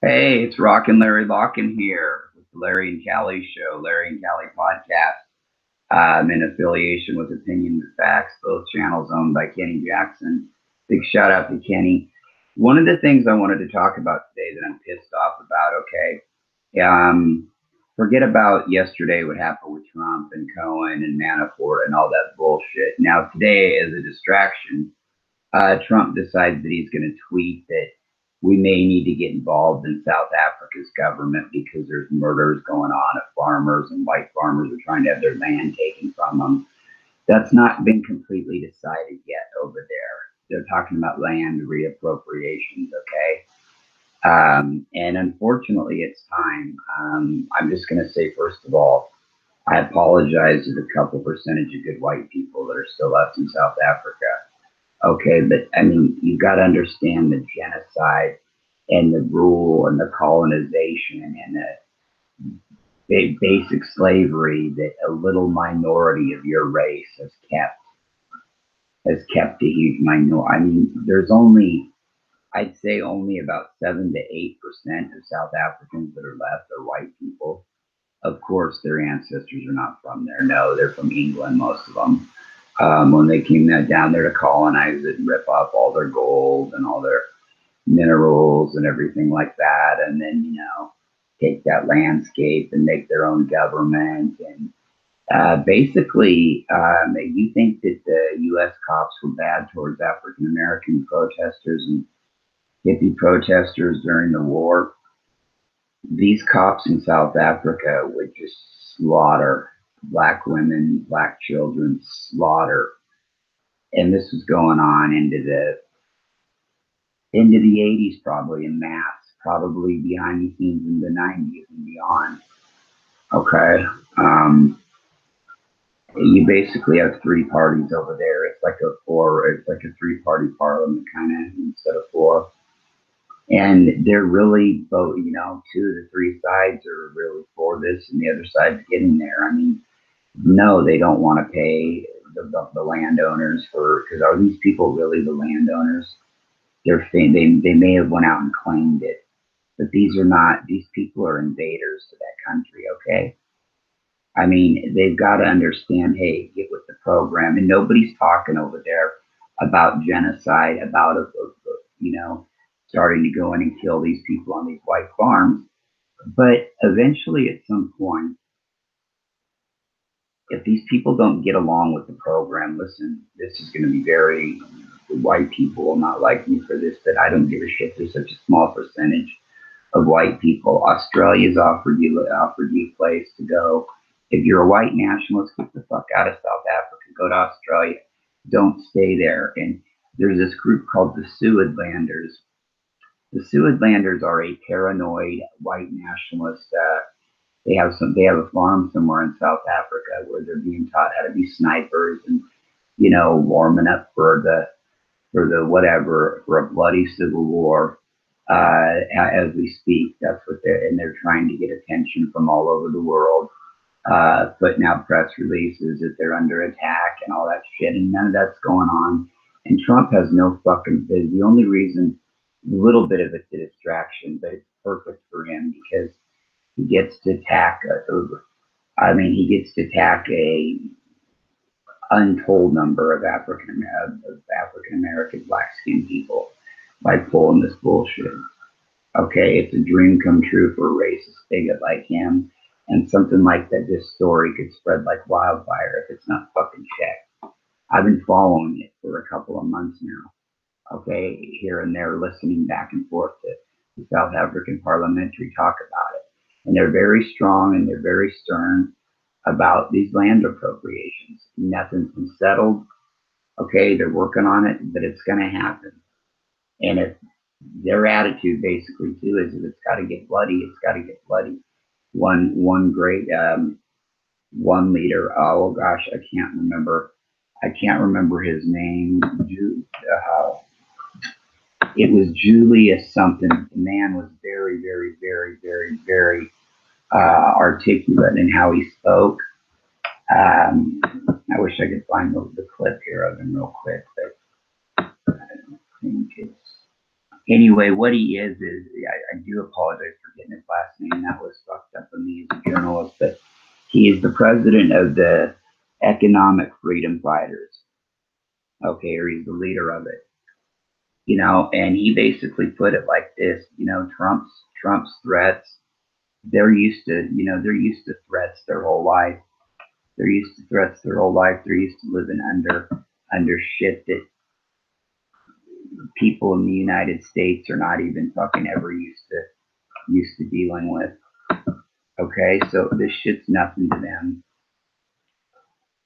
Hey, it's Rocken Locken here with the Larry and Callie Show, Larry and Callie Podcast. I'm in affiliation with Opinion with Facts, both channels owned by Kenny Jackson. Big shout out to Kenny. One of the things I wanted to talk about today that I'm pissed off about, forget about yesterday what happened with Trump and Cohen and Manafort and all that bullshit. Now today, as a distraction, Trump decides that he's going to tweet that we may need to get involved in South Africa's government because there's murders going on of farmers, and white farmers are trying to have their land taken from them. That's not been completely decided yet over there. They're talking about land reappropriations, okay? And unfortunately, it's time. I'm just going to say, first of all, I apologize to the couple percentage of good white people that are still left in South Africa. Okay, but I mean, you've got to understand the genocide and the rule and the colonization and the basic slavery that a little minority of your race has kept a huge minority. I mean, there's only, I'd say only about 7 to 8% of South Africans that are left are white people. Of course, their ancestors are not from there. No, they're from England, most of them. When they came down there to colonize it and rip off all their gold and all their minerals and everything like that, and then, take that landscape and make their own government. And basically, you think that the U.S. cops were bad towards African-American protesters and hippie protesters during the war. These cops in South Africa would just slaughter black women, black children, slaughter. And this was going on into the 80s, probably in mass, probably behind the scenes in the 90s and beyond. Okay. You basically have three parties over there. It's like a three-party parliament kind of instead of four. And they're really both, 2 of the 3 sides are really for this, and the other side's getting there. I mean, no, they don't want to pay the landowners because are these people really the landowners? They may have went out and claimed it, but these are not. These people are invaders to that country. Okay, I mean, they've got to understand. Hey, get with the program, and nobody's talking over there about genocide, about starting to go in and kill these people on these white farms. But eventually, at some point, if these people don't get along with the program, listen, this is going to be white people will not like me for this, but I don't give a shit. There's such a small percentage of white people. Australia's offered you a place to go. If you're a white nationalist, get the fuck out of South Africa. Go to Australia. Don't stay there. And there's this group called the Suidlanders. The Suidlanders are a paranoid white nationalist. They have a farm somewhere in South Africa where they're being taught how to be snipers and, warming up for a bloody civil war as we speak. That's what they're trying to get attention from all over the world, putting out press releases that they're under attack and all that shit, and none of that's going on. And Trump has no fucking biz. The only reason, a little bit of it's a distraction, but it's perfect for him because he gets to attack a untold number of African American black skinned people by pulling this bullshit. Okay, it's a dream come true for a racist bigot like him, and something like that. This story could spread like wildfire if it's not fucking checked. I've been following it for a couple of months now. Okay, here and there, listening back and forth to the South African parliamentary talk about it. And they're very strong and they're very stern about these land appropriations. Nothing's been settled. Okay, they're working on it, but it's going to happen. And if their attitude basically too is if it's got to get bloody, it's got to get bloody. One great one leader. Oh gosh, I can't remember his name. It was Julius something. The man was very, very, very, very, very articulate in how he spoke. I wish I could find the clip here of him real quick, but I don't think it's Anyway, what he is I do apologize for getting his last name. That was fucked up of me as a journalist, but he is the president of the Economic Freedom Fighters. Okay, or he's the leader of it. And he basically put it like this, Trump's threats, they're used to threats their whole life. They're used to threats their whole life. They're used to living under shit that people in the United States are not even fucking ever used to dealing with. Okay, so this shit's nothing to them.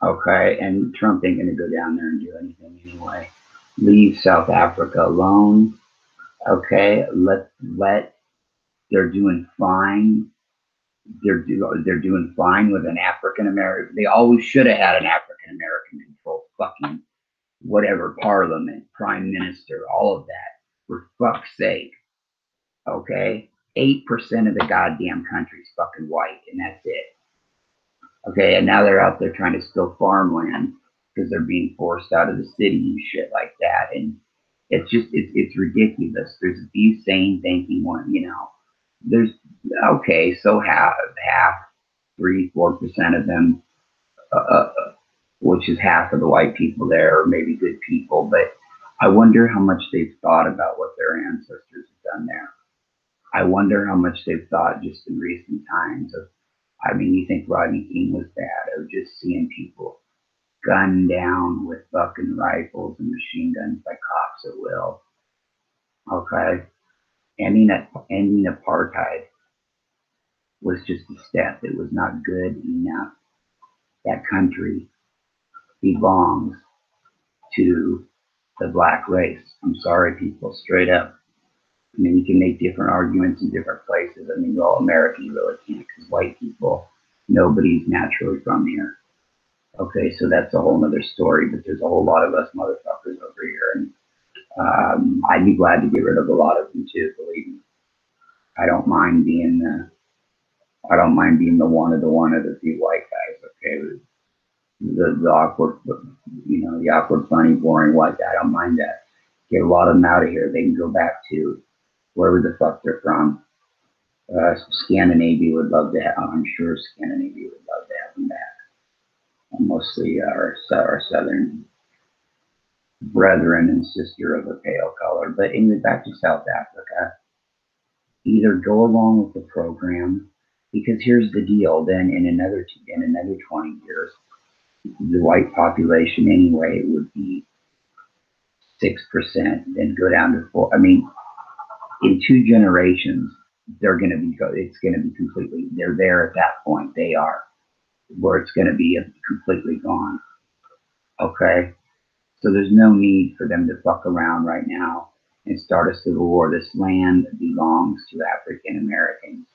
Okay, and Trump ain't gonna go down there and do anything anyway. Leave South Africa alone. Okay, let they're doing fine. They're doing fine with an African American. They always should have had an African American control fucking whatever parliament, prime minister, all of that. For fuck's sake. Okay? 8% of the goddamn country's fucking white, and that's it. Okay, and now they're out there trying to steal farmland because they're being forced out of the city and shit like that. And it's ridiculous. There's a few sane thinking one, There's okay, so half, 3-4% of them, which is half of the white people there, are maybe good people, but I wonder how much they've thought about what their ancestors have done there. I wonder how much they've thought just in recent times of, you think Rodney King was bad, of just seeing people gunned down with fucking rifles and machine guns by cops at will. Okay? Ending apartheid was just a step. It was not good enough. That country belongs to the black race. I'm sorry, people, straight up. You can make different arguments in different places. Well, America, you really can't, because white people, nobody's naturally from here. Okay, so that's a whole nother story, but there's a whole lot of us motherfuckers over here, and I'd be glad to get rid of a lot of them too, believe me. I don't mind being the one of the few white guys, okay? The awkward, the awkward, funny, boring white guy. I don't mind that. Get a lot of them out of here. They can go back to wherever the fuck they're from. Scandinavia would love to have. I'm sure Scandinavia would love to have them back. Mostly our southern brethren and sister of a pale color. But anyway, back to South Africa. Either go along with the program, because here's the deal. Then in another 20 years, the white population anyway would be 6%, then go down to 4. In 2 generations, they're going to be. It's going to be completely. They're there at that point. They are where it's going to be completely gone. Okay, so there's no need for them to fuck around right now and start a civil war. This land belongs to African Americans.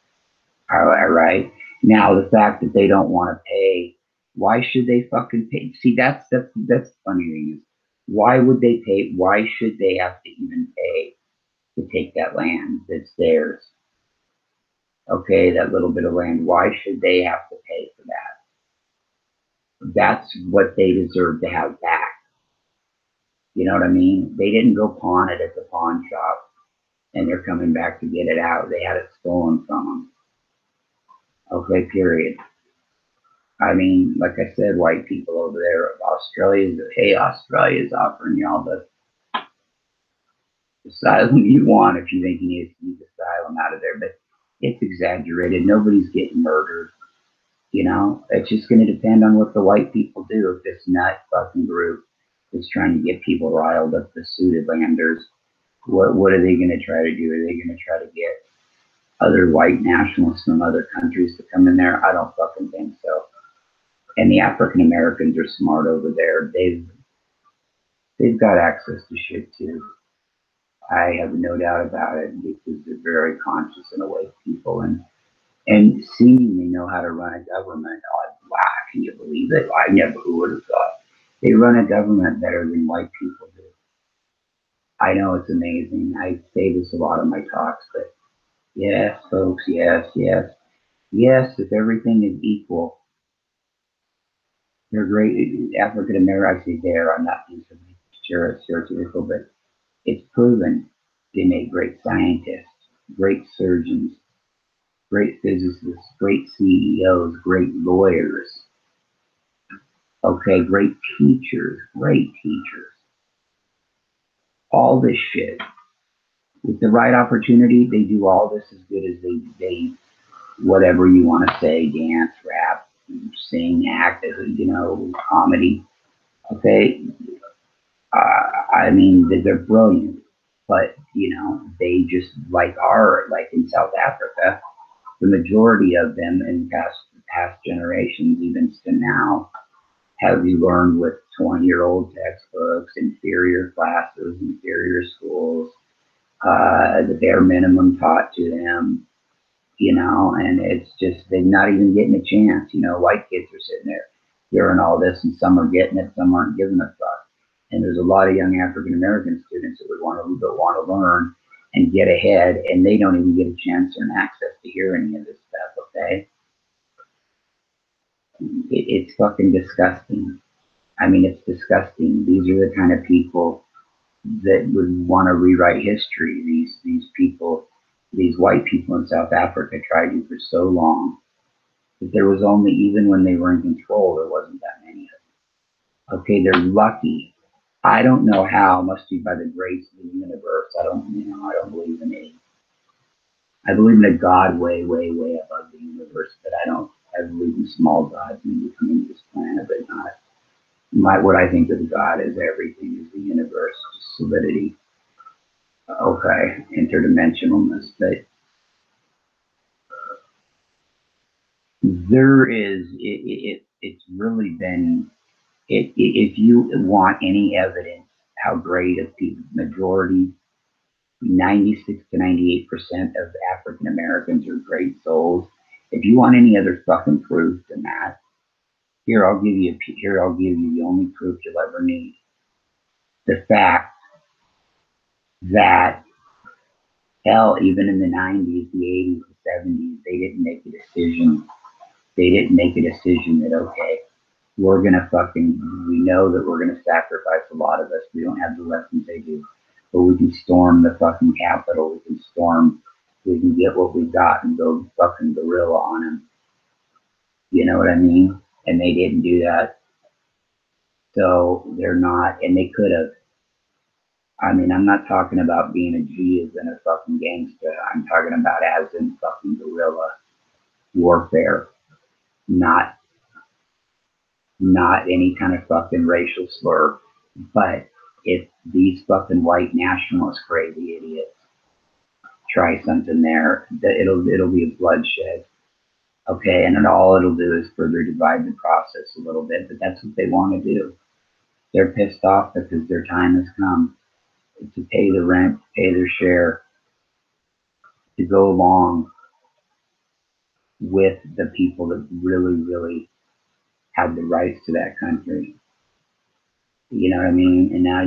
All right. Now the fact that they don't want to pay, why should they fucking pay? See, that's the funny thing is, why would they pay? Why should they have to even pay to take that land that's theirs? Okay, that little bit of land. Why should they have to pay for that? That's what they deserve to have back. You know what I mean? They didn't go pawn it at the pawn shop and they're coming back to get it out. They had it stolen from them. Okay, period. Like I said, white people over there, Australia's offering y'all the asylum you want if you think you need asylum out of there, but it's exaggerated. Nobody's getting murdered. It's just going to depend on what the white people do. If this nut fucking group is trying to get people riled up, the suited landers, what are they going to try to do? Are they going to try to get other white nationalists from other countries to come in there? I don't fucking think so. And the African Americans are smart over there. They've got access to shit too. I have no doubt about it, because they're very conscious and awake people, and seemingly know how to run a government. Wow, can you believe it? I never would have thought. They run a government better than white people do. I know, it's amazing. I say this a lot in my talks, but yes, folks, yes. If everything is equal, they're great. African Americans, I say there, I'm not being stereotypical, but it's proven They make great scientists, great surgeons, great physicists, great CEOs, great lawyers, okay, great teachers, all this shit. With the right opportunity, they do all this as good as they whatever you want to say, dance, rap, sing, act, comedy. Okay, I mean, they're brilliant, but they just like in South Africa, the majority of them in past generations, even to now, have you learned with 20-year-old textbooks, inferior classes, inferior schools, the bare minimum taught to them, and it's just, they're not even getting a chance. White kids are sitting there hearing all this, and some are getting it, some aren't giving a fuck. And there's a lot of young African American students that would want to learn and get ahead, and they don't even get a chance or an access to hear any of this stuff, okay? It's fucking disgusting. I mean, it's disgusting. These are the kind of people that would want to rewrite history. These people, these white people in South Africa tried to for so long that there was only, even when they were in control, there wasn't that many of them. Okay, they're lucky. I don't know how. Must be by the grace of the universe. I don't believe in it. I believe in a God way above the universe, but I believe in small gods maybe coming to this planet, but not. What I think of God is everything is the universe, solidity, okay, interdimensionalness. But there is, it's really been, if you want any evidence how great of the majority, 96 to 98% of African Americans are great souls. If you want any other fucking proof than that, I'll give you the only proof you'll ever need. The fact that, hell, even in the 90s, the 80s, the 70s, they didn't make a decision. They didn't make a decision that, okay, we know that we're gonna sacrifice a lot of us. We don't have the weapons they do, but we can storm the fucking Capitol. We can get what we got and go fucking guerrilla on them. You know what I mean? And they didn't do that. So they're not, and they could have. I mean, I'm not talking about being a G as in a fucking gangster. I'm talking about as in fucking guerrilla warfare, not any kind of fucking racial slur. But if these fucking white nationalist crazy idiots try something there, it'll be a bloodshed. Okay, and all it'll do is further divide the process a little bit, but that's what they want to do. They're pissed off because their time has come to pay the rent, pay their share, to go along with the people that really have the rights to that country. You know what I mean? And now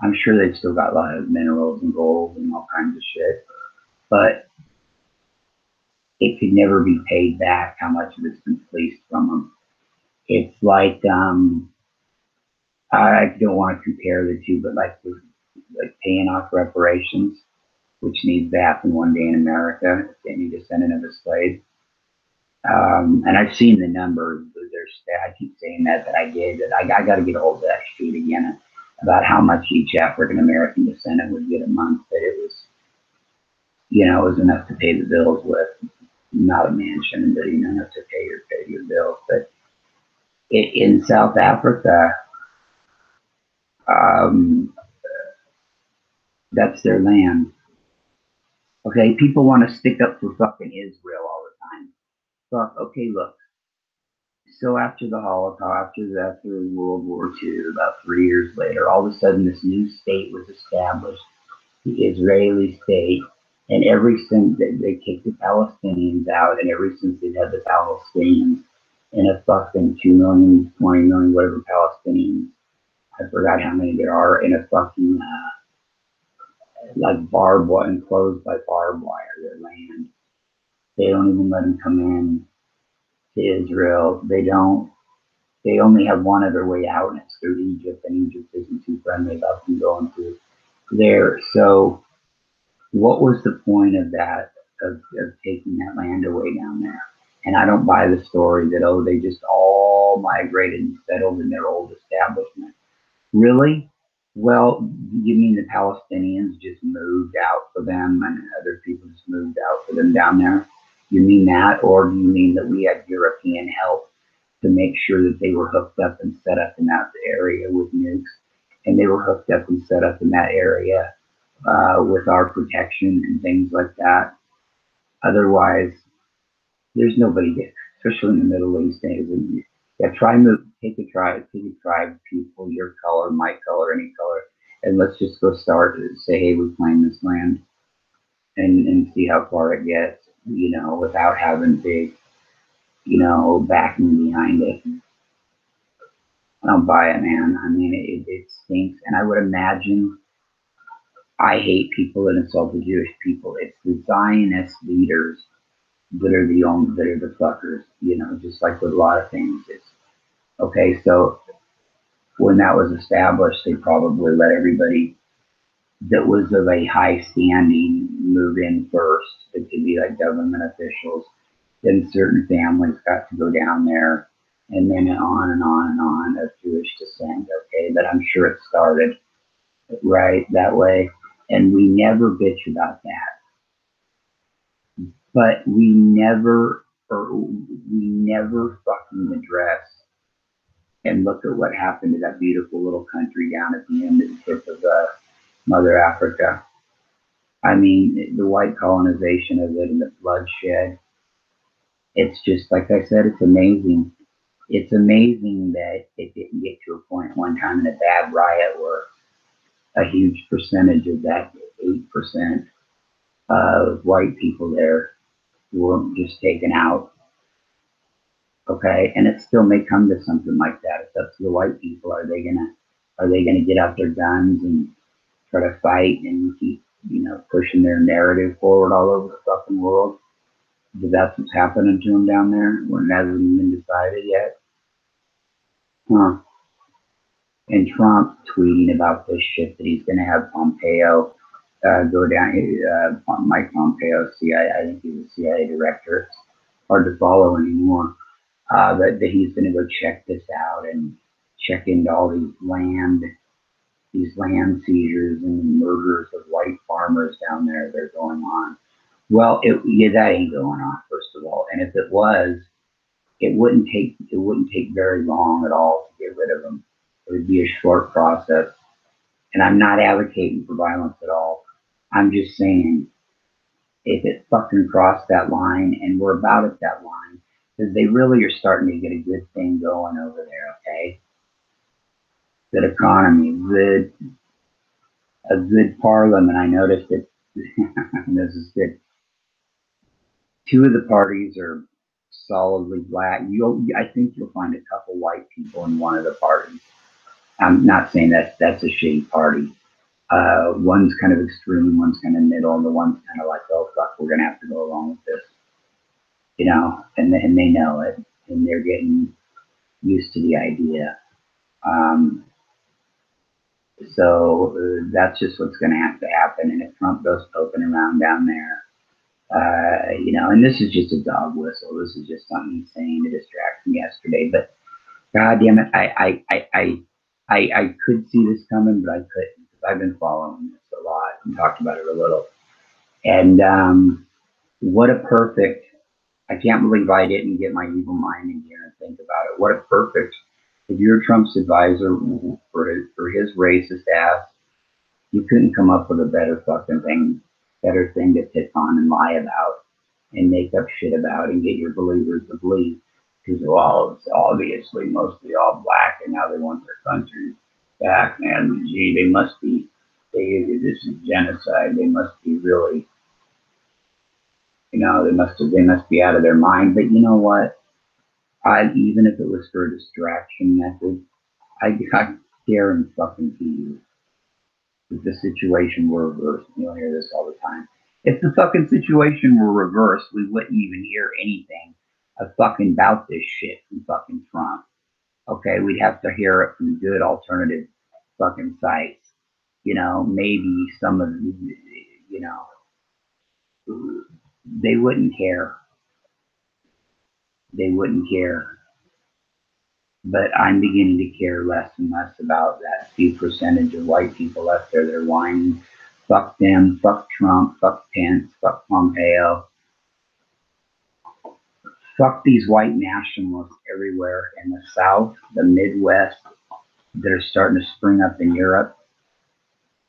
I'm sure they've still got a lot of minerals and gold and all kinds of shit, but it could never be paid back how much of it's been fleeced from them. It's like, I don't want to compare the two, but like paying off reparations, which needs to happen one day in America, any descendant of a slave. And I've seen the numbers. I keep saying that I did. That I got to get a hold of that sheet again about how much each African American descendant would get a month. But it was, it was enough to pay the bills with. Not a mansion, but enough to pay your bills. But in South Africa, that's their land. Okay, people want to stick up for fucking Israel all the time. Fuck. Okay, look. So after the Holocaust, after World War II, about 3 years later, all of a sudden this new state was established, the Israeli state. And ever since they kicked the Palestinians out, and ever since they've had the Palestinians and a fucking 2 million, 20 million, whatever Palestinians, I forgot how many there are, in a fucking like barbed wire, enclosed by barbed wire, their land. They don't even let them come in to Israel. They only have one other way out, and it's through Egypt, and Egypt isn't too friendly about them going through there. So what was the point of that, of taking that land away down there? And I don't buy the story that, oh, they just all migrated and settled in their old establishment. Really? Well, you mean the Palestinians just moved out for them and other people just moved out for them down there? You mean that? Or do you mean that we had European help to make sure that they were hooked up and set up in that area with nukes? And they were hooked up and set up in that area with our protection and things like that. Otherwise, there's nobody there, especially in the Middle East. And yeah, take a tribe, people, your color, my color, any color, and let's just go start and say, hey, we claim this land, and see how far it gets, without having big, backing behind it. I don't buy it, man. I mean, it stinks, and I would imagine I hate people that insult the Jewish people. It's the Zionist leaders that are the fuckers, just like with a lot of things. It's okay. So when that was established, they probably let everybody that was of a high standing move in first. It could be like government officials. Then certain families got to go down there, and then on and on and on of Jewish descent. Okay, but I'm sure it started right that way, and we never bitch about that. But we never fucking address and look at what happened to that beautiful little country down at the end of the tip of Mother Africa. I mean, the white colonization of it and the bloodshed. It's just, like I said, it's amazing. It's amazing that it didn't get to a point one time in a bad riot where a huge percentage of that 8% of white people there were just taken out. Okay, and it still may come to something like that. It's up to the white people. Are they gonna get out their guns and try to fight and keep, pushing their narrative forward all over the fucking world? Because that's what's happening to them down there when it hasn't been decided yet. Huh. And Trump tweeting about this shit that he's going to have Pompeo go down, Mike Pompeo, CIA, I think he's a CIA director. It's hard to follow anymore. That he's going to go check this out and check into all these land seizures and murders of white farmers down there that are going on. Well, yeah, that ain't going on, first of all. And if it was, it wouldn't take very long at all to get rid of them. It would be a short process. And I'm not advocating for violence at all. I'm just saying, if it fucking crossed that line, and we're about at that line, because they really are starting to get a good thing going over there. Okay, good economy, a good parliament. I noticed that this is good. Two of the parties are solidly black. I think you'll find a couple white people in one of the parties. I'm not saying that's a shitty party. One's kind of extreme, one's kind of middle, and the one's kind of like, oh fuck, we're gonna have to go along with this, and they know it, and they're getting used to the idea. Um, so that's just what's gonna have to happen. And if Trump goes poking around down there, and this is just a dog whistle. This is just something he's saying to distract me yesterday. But God damn it, I could see this coming, but I couldn't because I've been following this a lot and talked about it a little. And what a perfect! I can't believe I didn't get my evil mind in here and think about it. What a perfect! If you're Trump's advisor for his racist ass, you couldn't come up with a better thing to pick on and lie about and make up shit about and get your believers to believe. Because, well, it's obviously mostly all black and now they want their country back. And gee, this is genocide. They must be really, they must be out of their mind. But you know what? Even if it was for a distraction method, I guarantee fucking to you, if the situation were reversed, you'll hear this all the time. If the fucking situation were reversed, we wouldn't even hear anything about this shit from fucking Trump. Okay, we'd have to hear it from good alternative fucking sites. You know, maybe some of, you know, they wouldn't care. They wouldn't care. But I'm beginning to care less and less about that few percentage of white people left there. They're whining, fuck them, fuck Trump, fuck Pence, fuck Pompeo, fuck these white nationalists everywhere in the South, the Midwest, that are starting to spring up in Europe,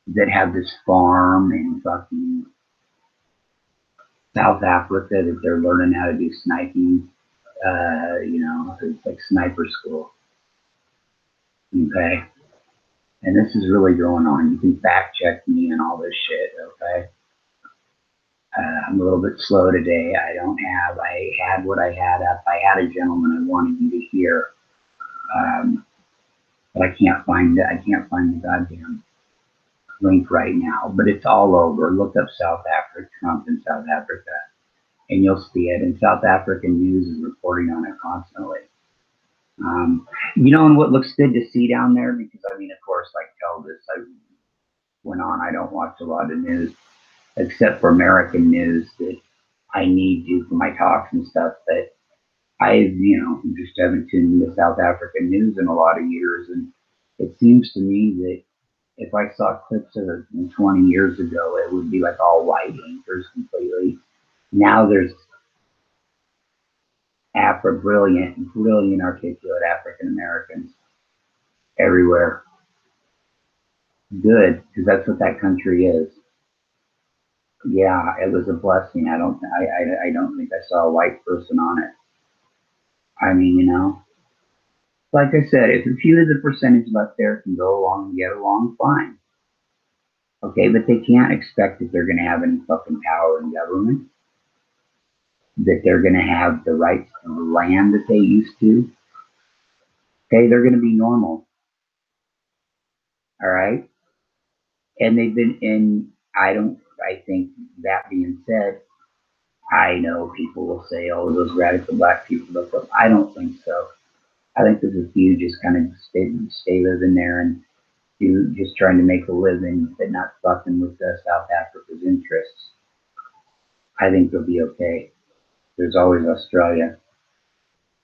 that have this farm in fucking South Africa that they're learning how to do sniping. You know, it's like sniper school. Okay. And this is really going on. You can fact check me and all this shit. Okay. I'm a little bit slow today. I had what I had up. I had a gentleman I wanted you to hear. But I can't find it. I can't find the goddamn link right now, but it's all over. Look up South Africa, Trump in South Africa, and you'll see it. And South African news is reporting on it constantly. You know, and what looks good to see down there, because I mean, of course, like Elvis, I went on, I don't watch a lot of news except for American news that I need to for my talks and stuff. But I, you know, just haven't tuned into South African news in a lot of years. And it seems to me that if I saw clips of it 20 years ago, it would be like all white anchors completely. Now there's brilliant, articulate African Americans everywhere. Good, because that's what that country is. Yeah, it was a blessing. I don't think I saw a white person on it. I mean, you know, like I said, if a few of the percentage left there can go along and get along, fine. Okay, but they can't expect that they're going to have any fucking power in government, that they're going to have the rights to the land that they used to. Okay, they're going to be normal. All right. And they've been in, I think that being said, I know people will say, oh, those radical black people look up. I don't think so. I think there's a few just kind of stay living there and do just trying to make a living, but not fucking with South Africa's interests. I think they'll be okay. There's always Australia.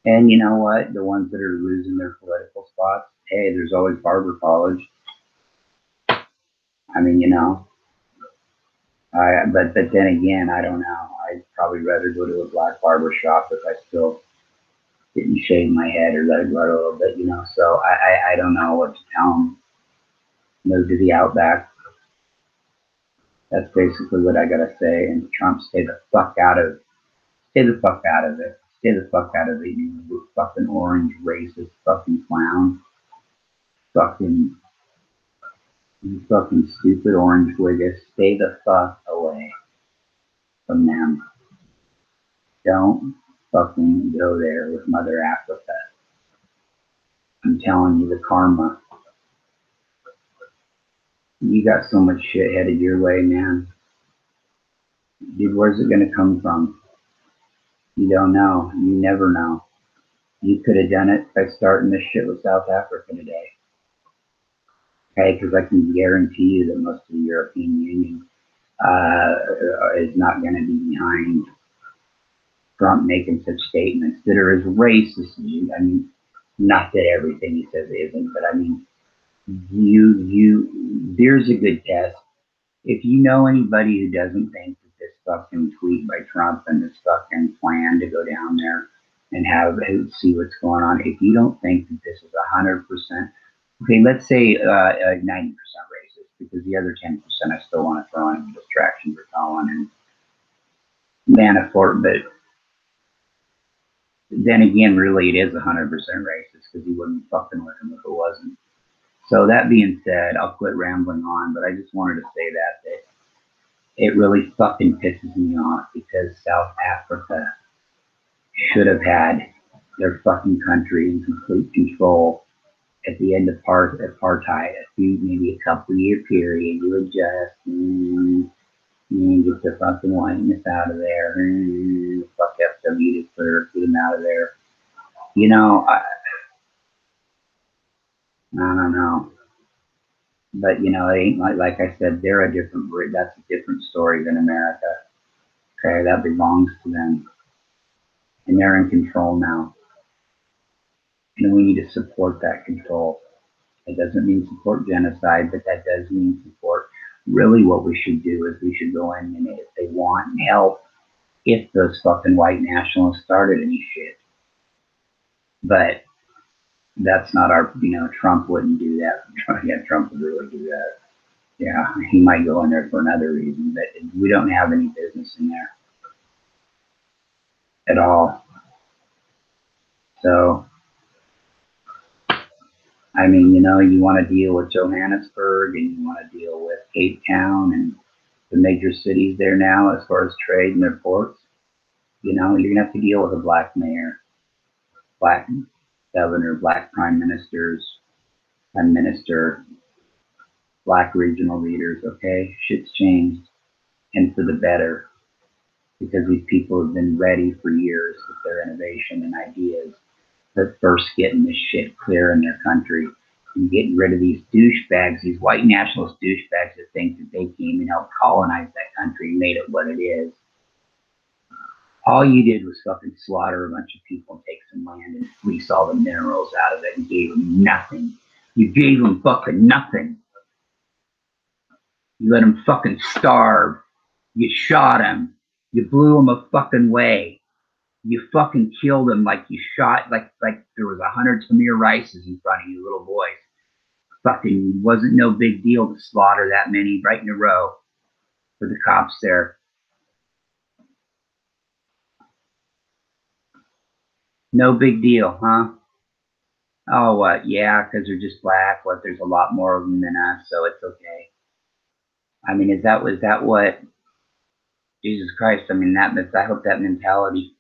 And you know what? The ones that are losing their political spots, hey, there's always Barber College. I mean, you know, but then again, I don't know. I'd probably rather go to a black barber shop if I still didn't shave my head or let it grow a little bit, you know. So I don't know what to tell them. Move to the outback. That's basically what I gotta say. And Trump, stay the fuck out of it. Stay the fuck out of it, you fucking orange racist fucking clown. Fucking You fucking stupid orange wigger. Stay the fuck away from them. Don't fucking go there with Mother Africa. I'm telling you, the karma. You got so much shit headed your way, man. Dude, where's it gonna come from? You don't know. You never know. You could have done it by starting this shit with South Africa today. Okay, because I can guarantee you that most of the European Union is not going to be behind Trump making such statements that are as racist as you. I mean, not that everything he says isn't, but I mean, there's a good test. If you know anybody who doesn't think that this fucking tweet by Trump and this fucking plan to go down there and see what's going on, if you don't think that this is 100%, okay, let's say 90% racist, because the other 10% I still want to throw in a distraction for Colin and Manafort, but then again, really, it is 100% racist because he wouldn't fucking with him if it wasn't. So that being said, I'll quit rambling on, but I just wanted to say that it really fucking pisses me off because South Africa should have had their fucking country in complete control at the end of apartheid. Maybe a couple year period, you adjust, get the fucking whiteness out of there, fuck FW to clear, get them out of there. You know, I don't know. But you know, it ain't like I said, they're a different breed. That's a different story than America. Okay, that belongs to them, and they're in control now, and we need to support that control. It doesn't mean support genocide, but that does mean support. Really, what we should do is we should go in and if they want help, if those fucking white nationalists started any shit. But that's not our, you know, Trump wouldn't do that. Yeah, Trump would really do that. Yeah, he might go in there for another reason, but we don't have any business in there at all. So, I mean, you know, you want to deal with Johannesburg and you want to deal with Cape Town and the major cities there now as far as trade and their ports. You know, you're going to have to deal with a black mayor, black governor, black prime ministers, prime minister, black regional leaders, okay? Shit's changed, and for the better, because these people have been ready for years with their innovation and ideas, but first getting this shit clear in their country and getting rid of these douchebags, these white nationalist douchebags that think that they came and helped colonize that country and made it what it is. All you did was fucking slaughter a bunch of people and take some land and fleece all the minerals out of it and gave them nothing. You gave them fucking nothing. You let them fucking starve. You shot them. You blew them a fucking way. You fucking killed them like you shot, like there was 100 Tamir Rices in front of you, little boys. Fucking wasn't no big deal to slaughter that many right in a row for the cops there. No big deal, huh? Oh, what? Yeah, because they're just black. What? There's a lot more of them than us, so it's okay. I mean, was that what Jesus Christ? I mean, I hope that mentality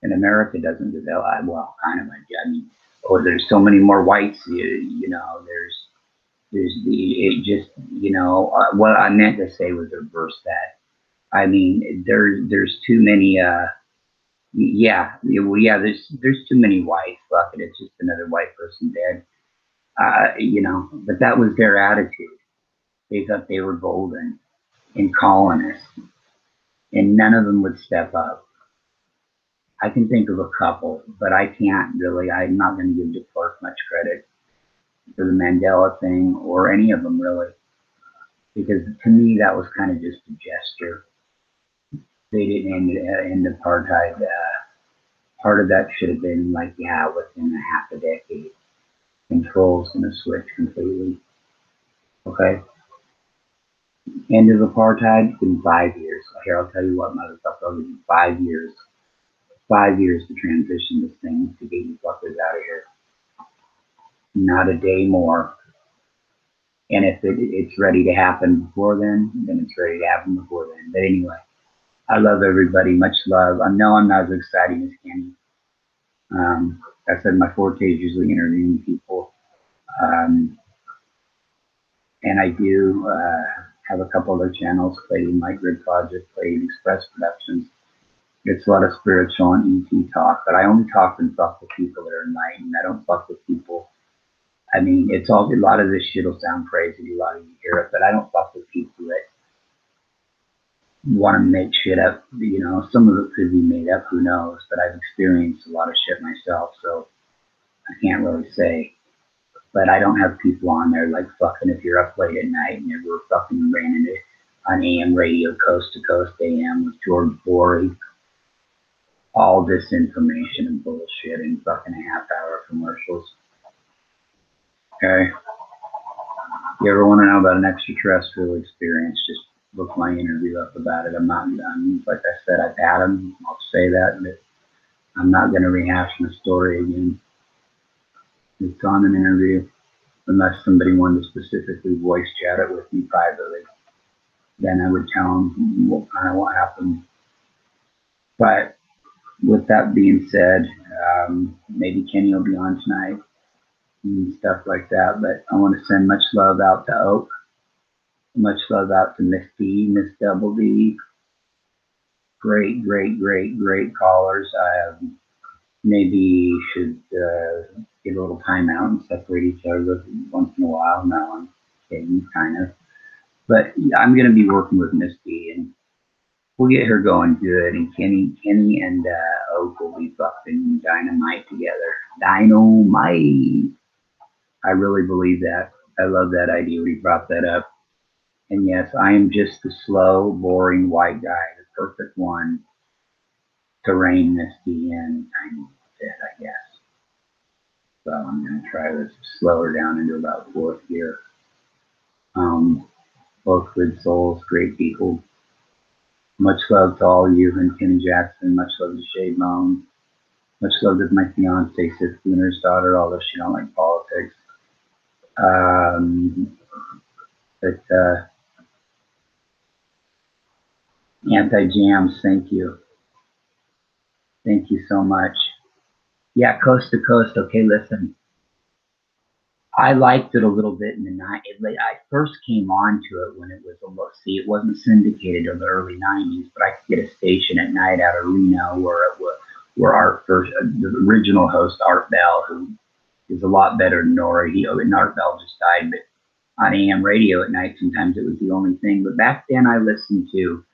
in America doesn't develop. Well, kind of. I mean, oh, there's so many more whites. You know, there's it just, you know, what I meant to say was reverse that. I mean, there's too many. Yeah, there's too many whites. Fuck it, it's just another white person dead. You know, but that was their attitude. They thought they were golden and colonists, and none of them would step up. I can think of a couple, but I can't really. I'm not going to give de Klerk much credit for the Mandela thing or any of them really, because to me that was kind of just a gesture. They didn't end apartheid. Part of that should have been like, yeah, within a half a decade, control's going to switch completely. Okay, end of apartheid in 5 years. Here, I'll tell you what, motherfucker, I'll give you 5 years. 5 years to transition this thing to get you fuckers out of here. Not a day more. And if it's ready to happen before then it's ready to happen before then. But anyway, I love everybody. Much love. I know I'm not as exciting as Kenny. I said my forte is usually interviewing people. And I do have a couple other channels, Playing My Grid Project, Playing Express Productions. It's a lot of spiritual and ET talk, but I only talk and fuck with people that are enlightened. I don't fuck with people. I mean, it's all, a lot of this shit will sound crazy. A lot of you hear it, but I don't fuck with people that want to make shit up. You know, some of it could be made up, who knows? But I've experienced a lot of shit myself, so I can't really say. But I don't have people on there like fucking if you're up late at night and we're fucking ran into on AM radio, coast to coast AM with George Borey. All disinformation and bullshit and fucking a half-hour commercials. Okay. You ever want to know about an extraterrestrial experience? Just look my interview up about it. I'm not, like I said, I've had them. I'll say that, but I'm not going to rehash my story again. It's on an interview, unless somebody wanted to specifically voice chat it with me privately. Then I would tell them what happened. But with that being said, maybe Kenny will be on tonight and stuff like that. But I want to send much love out to Oak. Much love out to Miss D, Miss Double D. Great, great, great, great callers. Maybe should get a little time out and separate each other once in a while. No, kidding, kind of. But I'm going to be working with Misty, and we'll get her going good. And Kenny and Oak will be fucking dynamite together. Dynamite. I really believe that. I love that idea when you brought that up. And yes, I am just the slow, boring white guy, the perfect one to rein Misty in. I guess. So I'm going to try to slow her down into about fourth gear. Both good souls, great people. Much love to all you and Kenny Jackson. Much love to Shay Bone. Much love to my fiance, Sith Luner's daughter, although she don't like politics. But anti-jams, thank you. Thank you so much. Yeah, coast to coast. Okay, listen. I liked it a little bit in the night. I first came on to it when it was almost, see, it wasn't syndicated in the early 90s, but I could get a station at night out of Reno where our first, the original host, Art Bell, who is a lot better than Nori. Art Bell just died, but on AM radio at night, sometimes it was the only thing. But back then I listened to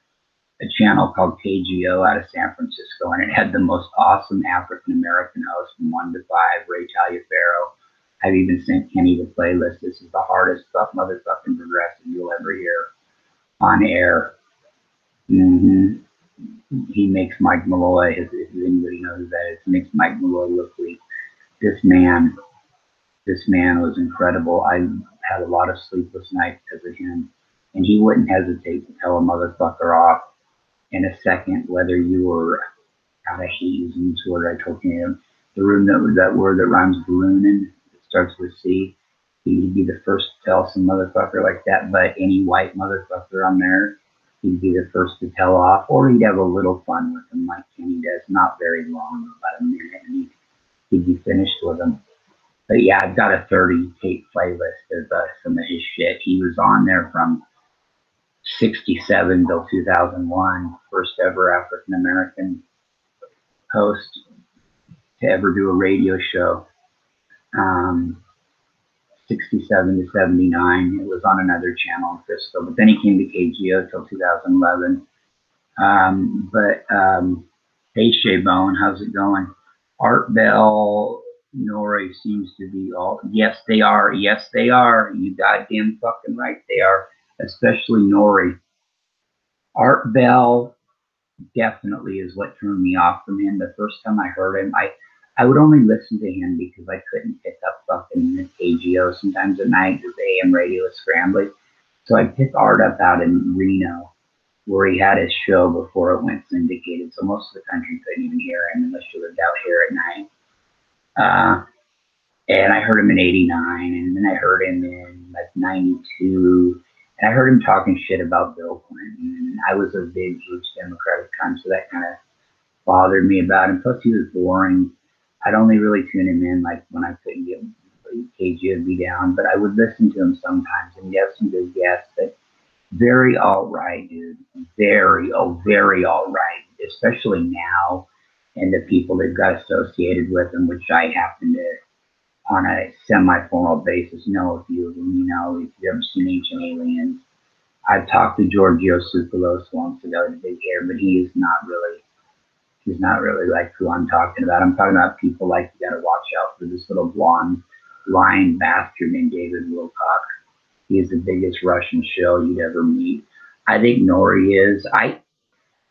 a channel called KGO out of San Francisco, and it had the most awesome African-American host from 1 to 5, Ray Taliaferro. I've even sent Kenny the playlist. This is the hardest motherfucking progressive you'll ever hear on air. Mm-hmm. He makes Mike Malloy, if anybody knows who that is, makes Mike Malloy look weak. This man was incredible. I had a lot of sleepless nights because of him, and he wouldn't hesitate to tell a motherfucker off in a second, whether you were, God, I hate using this word. I told him the room that word that rhymes with Lunan, it starts with C. He'd be the first to tell some motherfucker like that, but any white motherfucker on there, he'd be the first to tell off, or he'd have a little fun with him like Kenny does. Not very long, about a minute, and he'd be finished with him. But yeah, I've got a 30 tape playlist of some of his shit. He was on there from 67 till 2001, first ever African American host to ever do a radio show. 67 to 79, it was on another channel in Frisco, but then he came to KGO till 2011. Hey Shay Bone, how's it going? Art Bell, Nori seems to be all, yes they are, you goddamn fucking right they are, especially Nori. Art Bell definitely is what turned me off from him. The first time I heard him, I would only listen to him because I couldn't pick up fucking the KGO sometimes at night because AM radio was scrambling. So I'd pick Art up out in Reno where he had his show before it went syndicated. So most of the country couldn't even hear him unless you lived out here at night. And I heard him in 89, and then I heard him in like 92. And I heard him talking shit about Bill Clinton. And I was a big, huge Democrat at the time, so that kind of bothered me about him. Plus, he was boring. I'd only really tune him in like when I couldn't get KG would be down, but I would listen to him sometimes, and he has some good guests. But very alt-right, dude. Very alt-right, especially now, and the people they've got associated with him, which I happen to, on a semi-formal basis, know a few of them. You know, if you've ever seen Ancient Aliens, I've talked to Giorgio Tsoukalos once ago, the big hair, but he's not really like who I'm talking about. I'm talking about people like, you got to watch out for this little blonde lying bastard named David Wilcock. He is the biggest Russian shill you'd ever meet. I think Nori is. I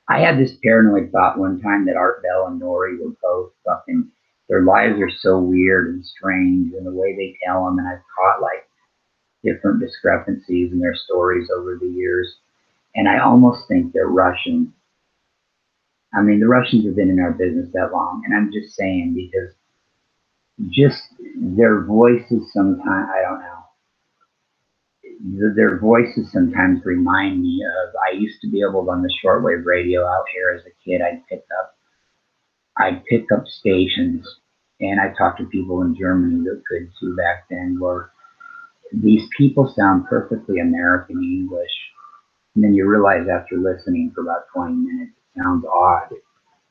had this paranoid thought one time that Art Bell and Nori were both fucking, their lives are so weird and strange, and the way they tell them, and I've caught like different discrepancies in their stories over the years, and I almost think they're Russian. I mean, the Russians have been in our business that long, and I'm just saying because just their voices sometimes, I don't know, their voices sometimes remind me of, I used to be able on the shortwave radio out here as a kid, I'd pick up stations, and I talked to people in Germany that could too back then, where these people sound perfectly American English, and then you realize after listening for about 20 minutes, it sounds odd,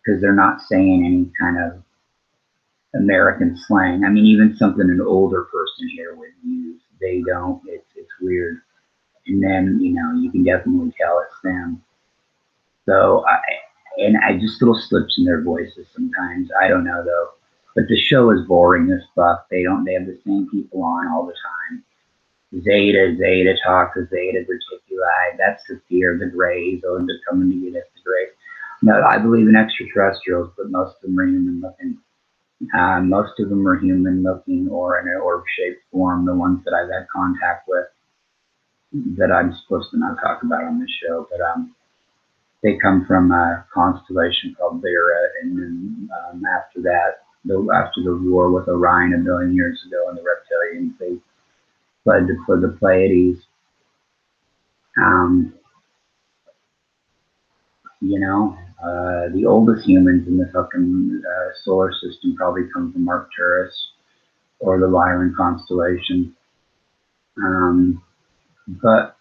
because they're not saying any kind of American slang. I mean, even something an older person here would use. they don't. It's weird. And then, you know, you can definitely tell it's them. So I just little slips in their voices sometimes. I don't know though. But the show is boring as fuck. They have the same people on all the time. Zeta talk to Zeta Reticuli. That's the fear of the Greys. Oh, they're coming to get us, the Greys. No, I believe in extraterrestrials, but most of them are human looking. Most of them are human looking or in an orb-shaped form, the ones that I've had contact with that I'm supposed to not talk about on this show. But they come from a constellation called Lyra, and then after that, after the war with Orion 1 billion years ago and the reptilians, they fled for the Pleiades. You know, the oldest humans in the fucking solar system probably come from Arcturus or the Lyran constellation. But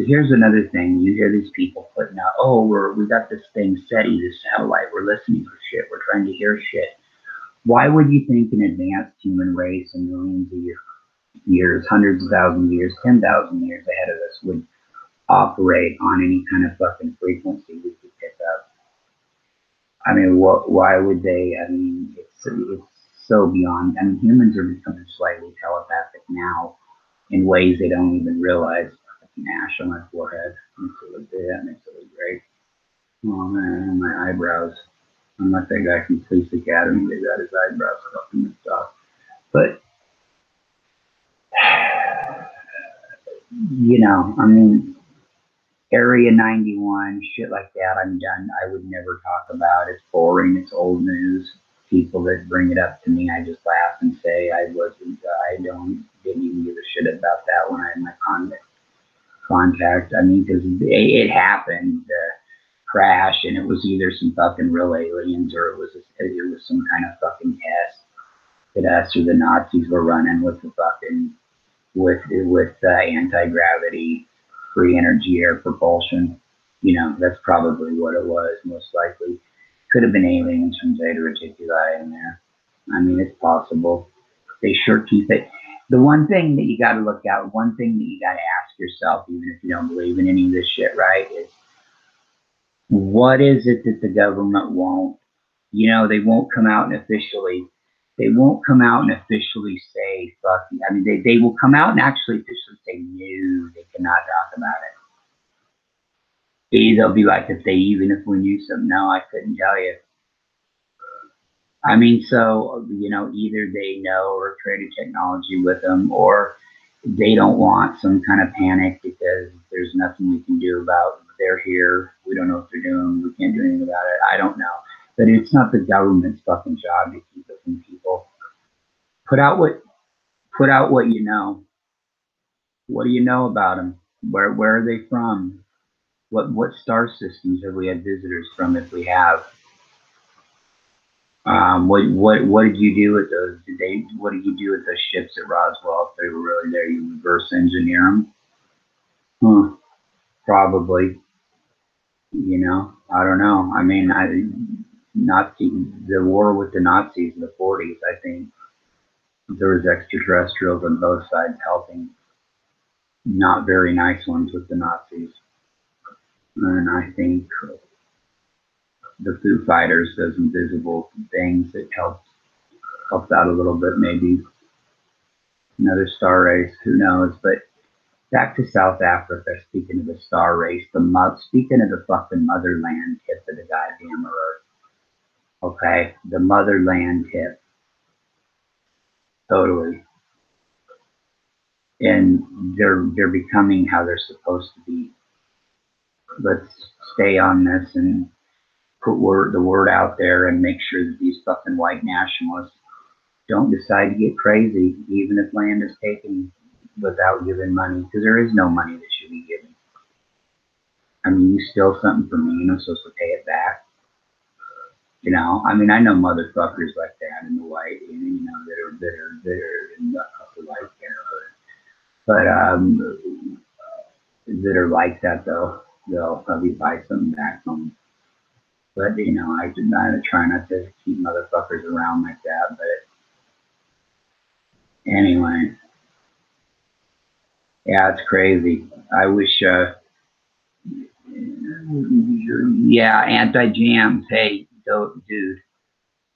here's another thing. You hear these people putting out, oh, we got this thing, SETI, this satellite. We're listening for shit. We're trying to hear shit. Why would you think an advanced human race in millions of years, hundreds of thousands of years, 10,000 years ahead of us would operate on any kind of fucking frequency we could pick up? I mean, why would they? I mean, it's so beyond. I mean, humans are becoming slightly telepathic now in ways they don't even realize. Ash on my forehead. That makes it look great. Oh man, my eyebrows. I'm like that guy from Police Academy. They got his eyebrows fucking messed off. But you know, I mean, Area 91, shit like that. I'm done. I would never talk about. It's boring. It's old news. People that bring it up to me, I just laugh and say I didn't even give a shit about that when I had my contact. I mean, because it happened, the crash, and it was either some fucking real aliens or it was some kind of fucking test that us or the Nazis were running with the fucking with anti-gravity, free energy air propulsion. You know, that's probably what it was, most likely. Could have been aliens from Zeta Reticuli in there. I mean, it's possible. They sure keep it. The one thing that you got to look at, one thing that you got to ask yourself, even if you don't believe in any of this shit, right, is what is it that the government won't? You know, they won't come out and officially say, fuck you. I mean, they will come out and actually officially say, no, they cannot talk about it. They'll be like, if we knew something, no, I couldn't tell you. I mean, so, you know, either they know or traded technology with them, or they don't want some kind of panic because there's nothing we can do about it. They're here. We don't know what they're doing. We can't do anything about it. I don't know. But it's not the government's fucking job to keep it from people. Put out what you know. What do you know about them? Where are they from? What star systems have we had visitors from, if we have? What did you do with those? What did you do with those ships at Roswell? If they were really there, you reverse engineer them? Probably. You know, I don't know. I mean, the war with the Nazis in the 40s, I think there was extraterrestrials on both sides helping. Not very nice ones with the Nazis. And I think the Foo Fighters, those invisible things that helped out a little bit, maybe. Another star race, who knows? But back to South Africa, speaking of the star race, speaking of the fucking motherland tip of the goddamn earth. Okay, the motherland tip. Totally. And they're becoming how they're supposed to be. Let's stay on this and put the word out there and make sure that these fucking white nationalists don't decide to get crazy, even if land is taken without giving money, because there is no money that should be given. I mean, you steal something from me, I'm supposed to pay it back. You know, I mean, I know motherfuckers like that in the white, you know, that are in the upper white neighborhood, but that are like that though. They'll probably buy something back from them. But you know, I try not to keep motherfuckers around like that. But anyway, Yeah, it's crazy. I wish, yeah, anti-jams. Hey, dude.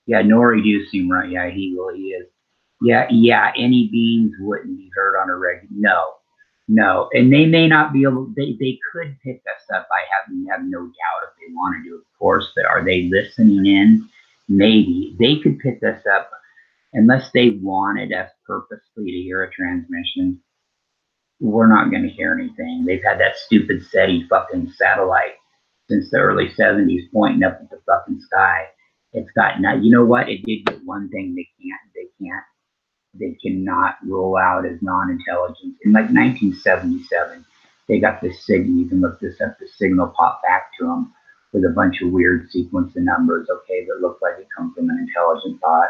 Yeah, Nori do seem right. Yeah, he really is. Yeah, yeah, any beans wouldn't be heard on a regular. No, no. And they may not be able, they could pick us up. I have no doubt if they want to do, of course, but are they listening in? Maybe. They could pick us up unless they wanted us purposely to hear a transmission. We're not going to hear anything. They've had that stupid SETI fucking satellite since the early 70s pointing up at the fucking sky. It's got not, you know what? It did get one thing they cannot rule out as non-intelligence. In like 1977, they got this signal. You can look this up. The signal popped back to them with a bunch of weird sequence of numbers. Okay, that looked like it come from an intelligent thought,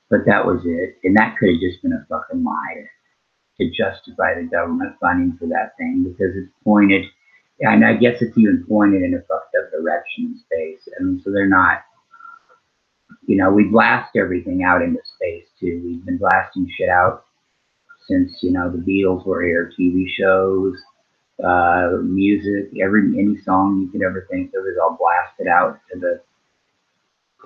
but that was it. And that could have just been a fucking lie to justify the government funding for that thing because it's pointed, and I guess it's even pointed in a fucked up direction in space. I mean, so they're not, we blast everything out into space too. We've been blasting shit out since, the Beatles were here, TV shows, music, any song you could ever think of is all blasted out to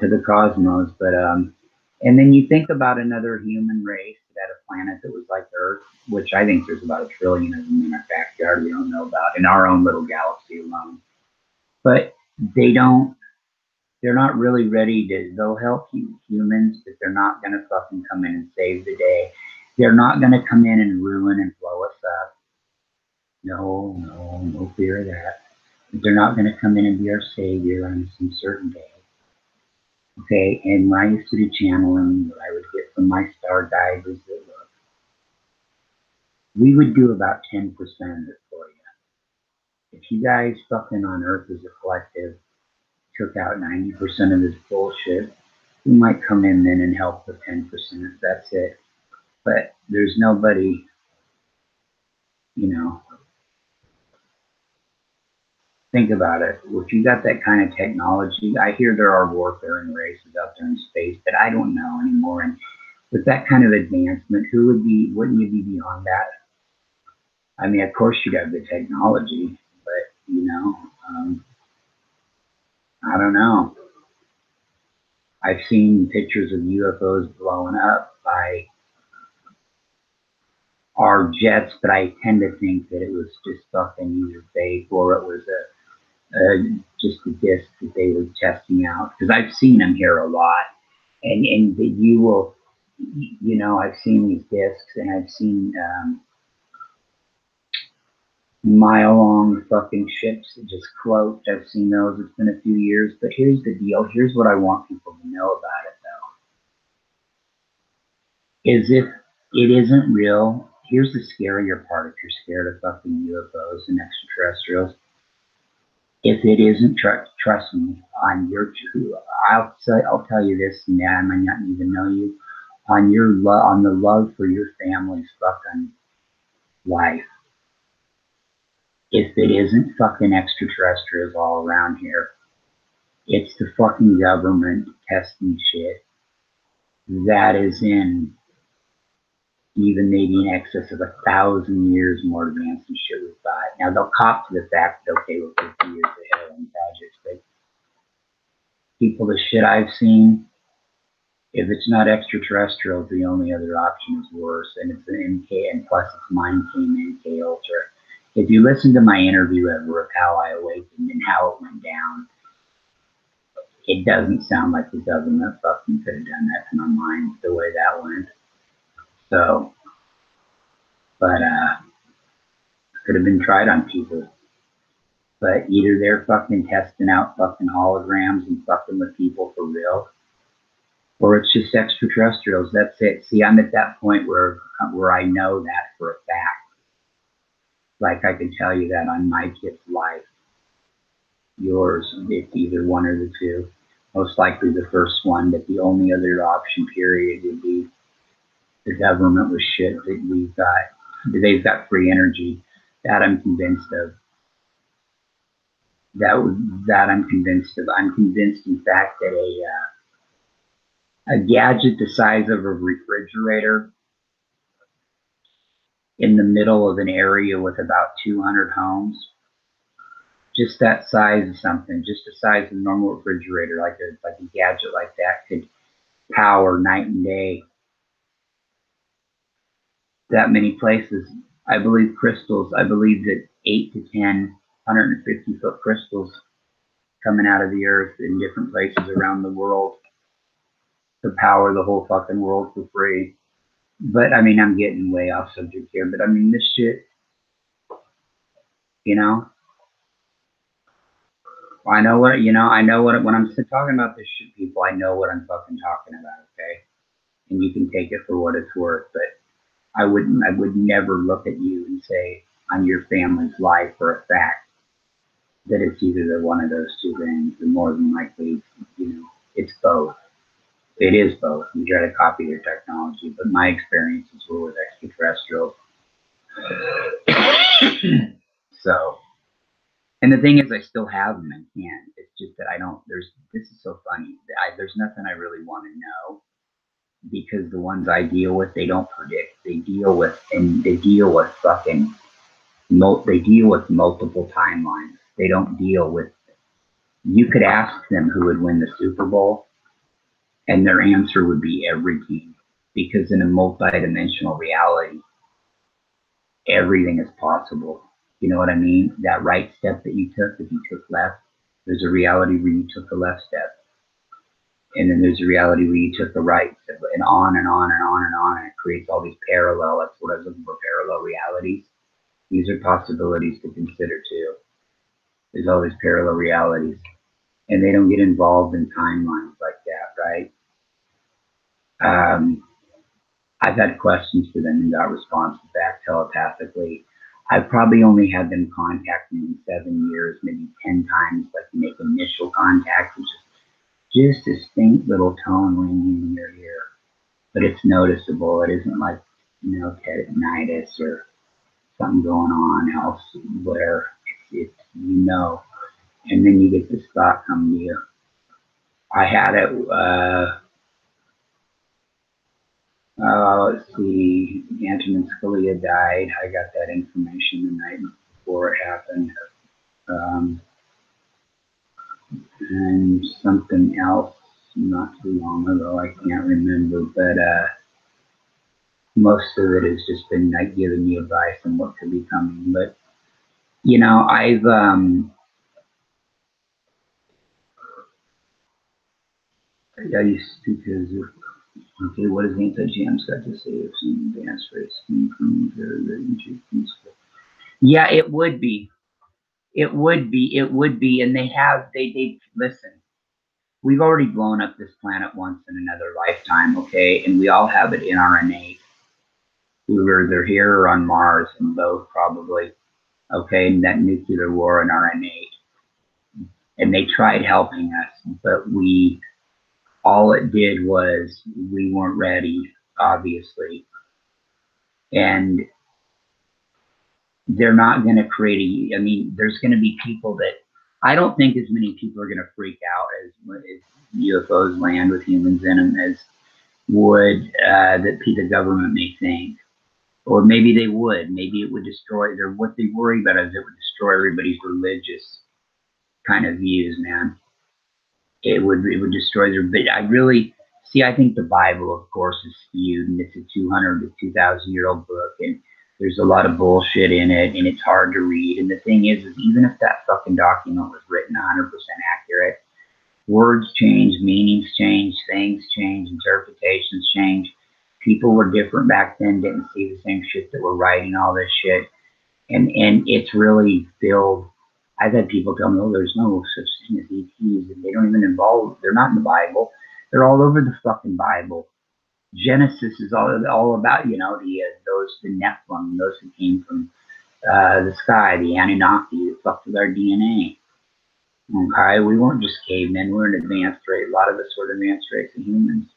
the cosmos. But and then you think about another human race that a planet that was like Earth, which I think there's about 1 trillion of them in our backyard we don't know about in our own little galaxy alone. But they're not really ready to. They'll help humans, but they're not going to fucking come in and save the day. They're not going to come in and ruin and blow us up. No, no, no fear of that. They're not going to come in and be our savior on some certain day. Okay, and when I used to do channeling, what I would get from my star guide was that look, we would do about 10% of it for you. If you guys fucking on Earth as a collective took out 90% of this bullshit, we might come in then and help with 10%. That's it. But there's nobody, you know, think about it. If you got that kind of technology, I hear there are warfaring races out there in space, but I don't know anymore. And with that kind of advancement, wouldn't you be beyond that? I mean, of course you'd have the technology, but, I don't know. I've seen pictures of UFOs blowing up by our jets, but I tend to think that it was just fucking either fake or it was just a disc that they were testing out. Because I've seen them here a lot, and that you will, I've seen these discs and I've seen mile-long fucking ships that just float. I've seen those. It's been a few years, but here's the deal. Here's what I want people to know about it, though. Is if it isn't real, here's the scarier part if you're scared of fucking UFOs and extraterrestrials. If it isn't, trust me, on your true, I'll tell you this, and I might not even know you, on on the love for your family's fucking life. If it isn't fucking extraterrestrials all around here, it's the fucking government testing shit that is in even maybe in excess of 1,000 years more advanced than shit we've got. Now they'll cop to the fact that okay, we're 50 years ahead on projects, but people, the shit I've seen, if it's not extraterrestrial, the only other option is worse, and it's an MK, and plus it's Mind Team MK Ultra. If you listen to my interview ever of how I awakened and how it went down, it doesn't sound like the government fucking could have done that to my mind the way that went. So, but could have been tried on people. But either they're fucking testing out fucking holograms and fucking with people for real, or it's just extraterrestrials. That's it. See, I'm at that point where I know that for a fact. Like I can tell you that on my kid's life. Yours, it's either one or the two. Most likely the first one, but the only other option period would be the government with shit that they've got free energy. That I'm convinced of. That I'm convinced of. I'm convinced, in fact, that a gadget the size of a refrigerator in the middle of an area with about 200 homes. Just that size of something, just the size of a normal refrigerator, like a gadget like that could power night and day that many places. I believe crystals, I believe that 8 to 10 150-foot crystals coming out of the earth in different places around the world to power the whole fucking world for free. But I mean, I'm getting way off subject here, but I mean, this shit, you know, I know what, when I'm talking about this shit, people, I know what I'm fucking talking about, okay? And you can take it for what it's worth, but I would never look at you and say on your family's life for a fact that it's either the one of those two things, and more than likely, it's both. It is both. You try to copy their technology, but my experiences were with extraterrestrials. So, and the thing is, I still have them and can. It's just that I don't. This is so funny. There's nothing I really want to know because the ones I deal with, they don't predict. They deal with fucking. They deal with multiple timelines. They don't deal with. You could ask them who would win the Super Bowl, and their answer would be every team, because in a multi-dimensional reality, everything is possible. You know what I mean? That right step that you took, if you took left, there's a reality where you took the left step. And then there's a reality where you took the right step, and on and on and on and on. And it creates all these parallel, that's what I was looking for, parallel realities. These are possibilities to consider too. There's all these parallel realities. And they don't get involved in timelines like that, right? I've had questions for them and got responses back telepathically. I've probably only had them contact me in 7 years, maybe 10 times, like make initial contact, which is just this faint little tone ringing in your ear. But it's noticeable. It isn't like, tinnitus or something going on elsewhere. It's. And then you get this thought come to you. I had it, let's see, Antonin Scalia died. I got that information the night before it happened. And something else not too long ago, I can't remember, but most of it has just been like giving me advice on what could be coming. But I've I used to, because okay, what does anti-jams got to say if some advanced race from very yeah, it would be. It would be, and they listen. We've already blown up this planet once in another lifetime, okay? And we all have it in our innate. We were either here or on Mars, and both probably, okay? And that nuclear war in our innate. And they tried helping us, but all it did was we weren't ready, obviously. And they're not going to create there's going to be people that, I don't think as many people are going to freak out as UFOs land with humans in them as would that the government may think. Or maybe they would. Maybe it would destroy what they worry about is it would destroy everybody's religious kind of views, man. It would destroy their, but I think the Bible, of course, is skewed, and it's a 200 to 2,000-year-old book, and there's a lot of bullshit in it, and it's hard to read. And the thing is even if that fucking document was written 100% accurate, words change, meanings change, things change, interpretations change. People were different back then, didn't see the same shit that we're writing all this shit. And it's really filled. I've had people tell me, oh, there's no such thing as ETs, and they don't even involve, they're not in the Bible. They're all over the fucking Bible. Genesis is all about, the Nephilim, those who came from the sky, the Anunnaki, that fucked with our DNA. Okay, we weren't just cavemen. We're an advanced race. A lot of us were an advanced race of humans,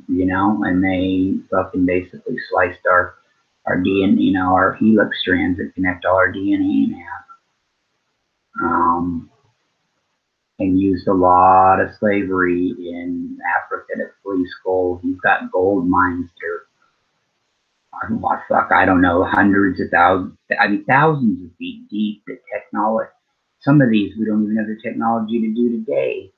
and they fucking basically sliced our DNA, our helix strands that connect all our DNA in half. And used a lot of slavery in Africa to fleece gold. You've got gold mines here. fuck, I don't know, hundreds of thousands, I mean, thousands of feet deep. The technology, some of these we don't even have the technology to do today.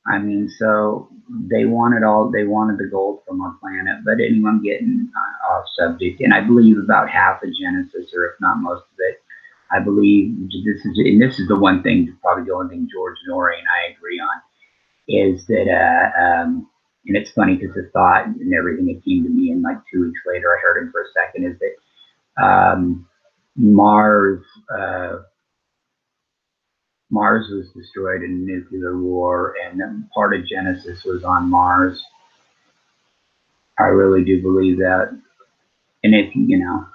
I mean, so they wanted the gold from our planet. But anyway, I'm getting off subject, and I believe about half of Genesis, or if not most of it, I believe this is the one thing, probably the only thing George Norrie and I agree on, is that, and it's funny because the thought and everything that came to me, and like 2 weeks later, I heard him for a second, is that Mars, Mars was destroyed in a nuclear war, and part of Genesis was on Mars. I really do believe that. And if, you know,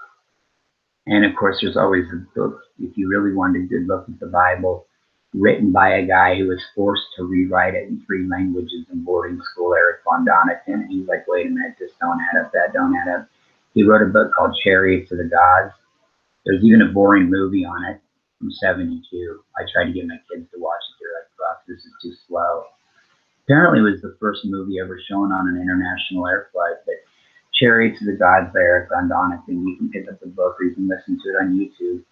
and of course, there's always a book, if you really wanted to look at the Bible, written by a guy who was forced to rewrite it in 3 languages in boarding school, Eric von Däniken. And he's like, wait a minute, this don't add up, that don't add up. He wrote a book called Chariots of the Gods. There's even a boring movie on it from '72. I tried to get my kids to watch it. They're like, fuck, this is too slow. Apparently, it was the first movie ever shown on an international air flight. But Chariots of the Gods by Eric von Däniken. You can pick up the book, or you can listen to it on YouTube.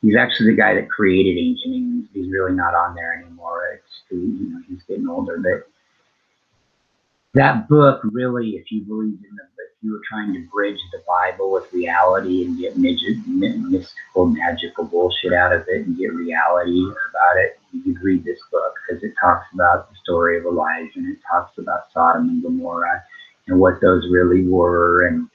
He's actually the guy that created ancient England. He's really not on there anymore. It's, you know, he's getting older. But that book really, if you believed in if you were trying to bridge the Bible with reality and get mystical, magical bullshit out of it and get reality about it, you could read this book, because it talks about the story of Elijah, and it talks about Sodom and Gomorrah and what those really were. And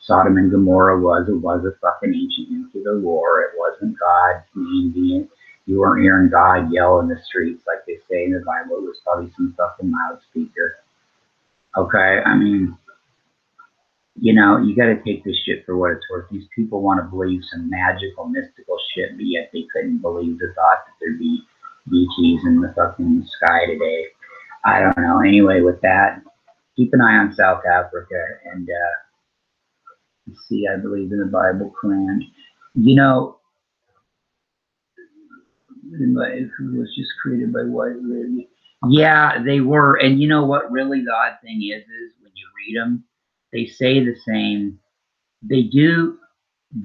Sodom and Gomorrah was a fucking ancient nuclear war. It wasn't God being. You weren't hearing God yell in the streets like they say in the Bible. It was probably some fucking loudspeaker. Okay, I mean, you know, you got to take this shit for what it's worth. These people want to believe some magical, mystical shit, but yet they couldn't believe the thought that there'd be BTs in the fucking sky today. I don't know. Anyway, with that, keep an eye on South Africa, and see, I believe in the Bible, Quran. You know, who was just created by white lady. Yeah, they were. And you know what really the odd thing is when you read them, they say the same. They do.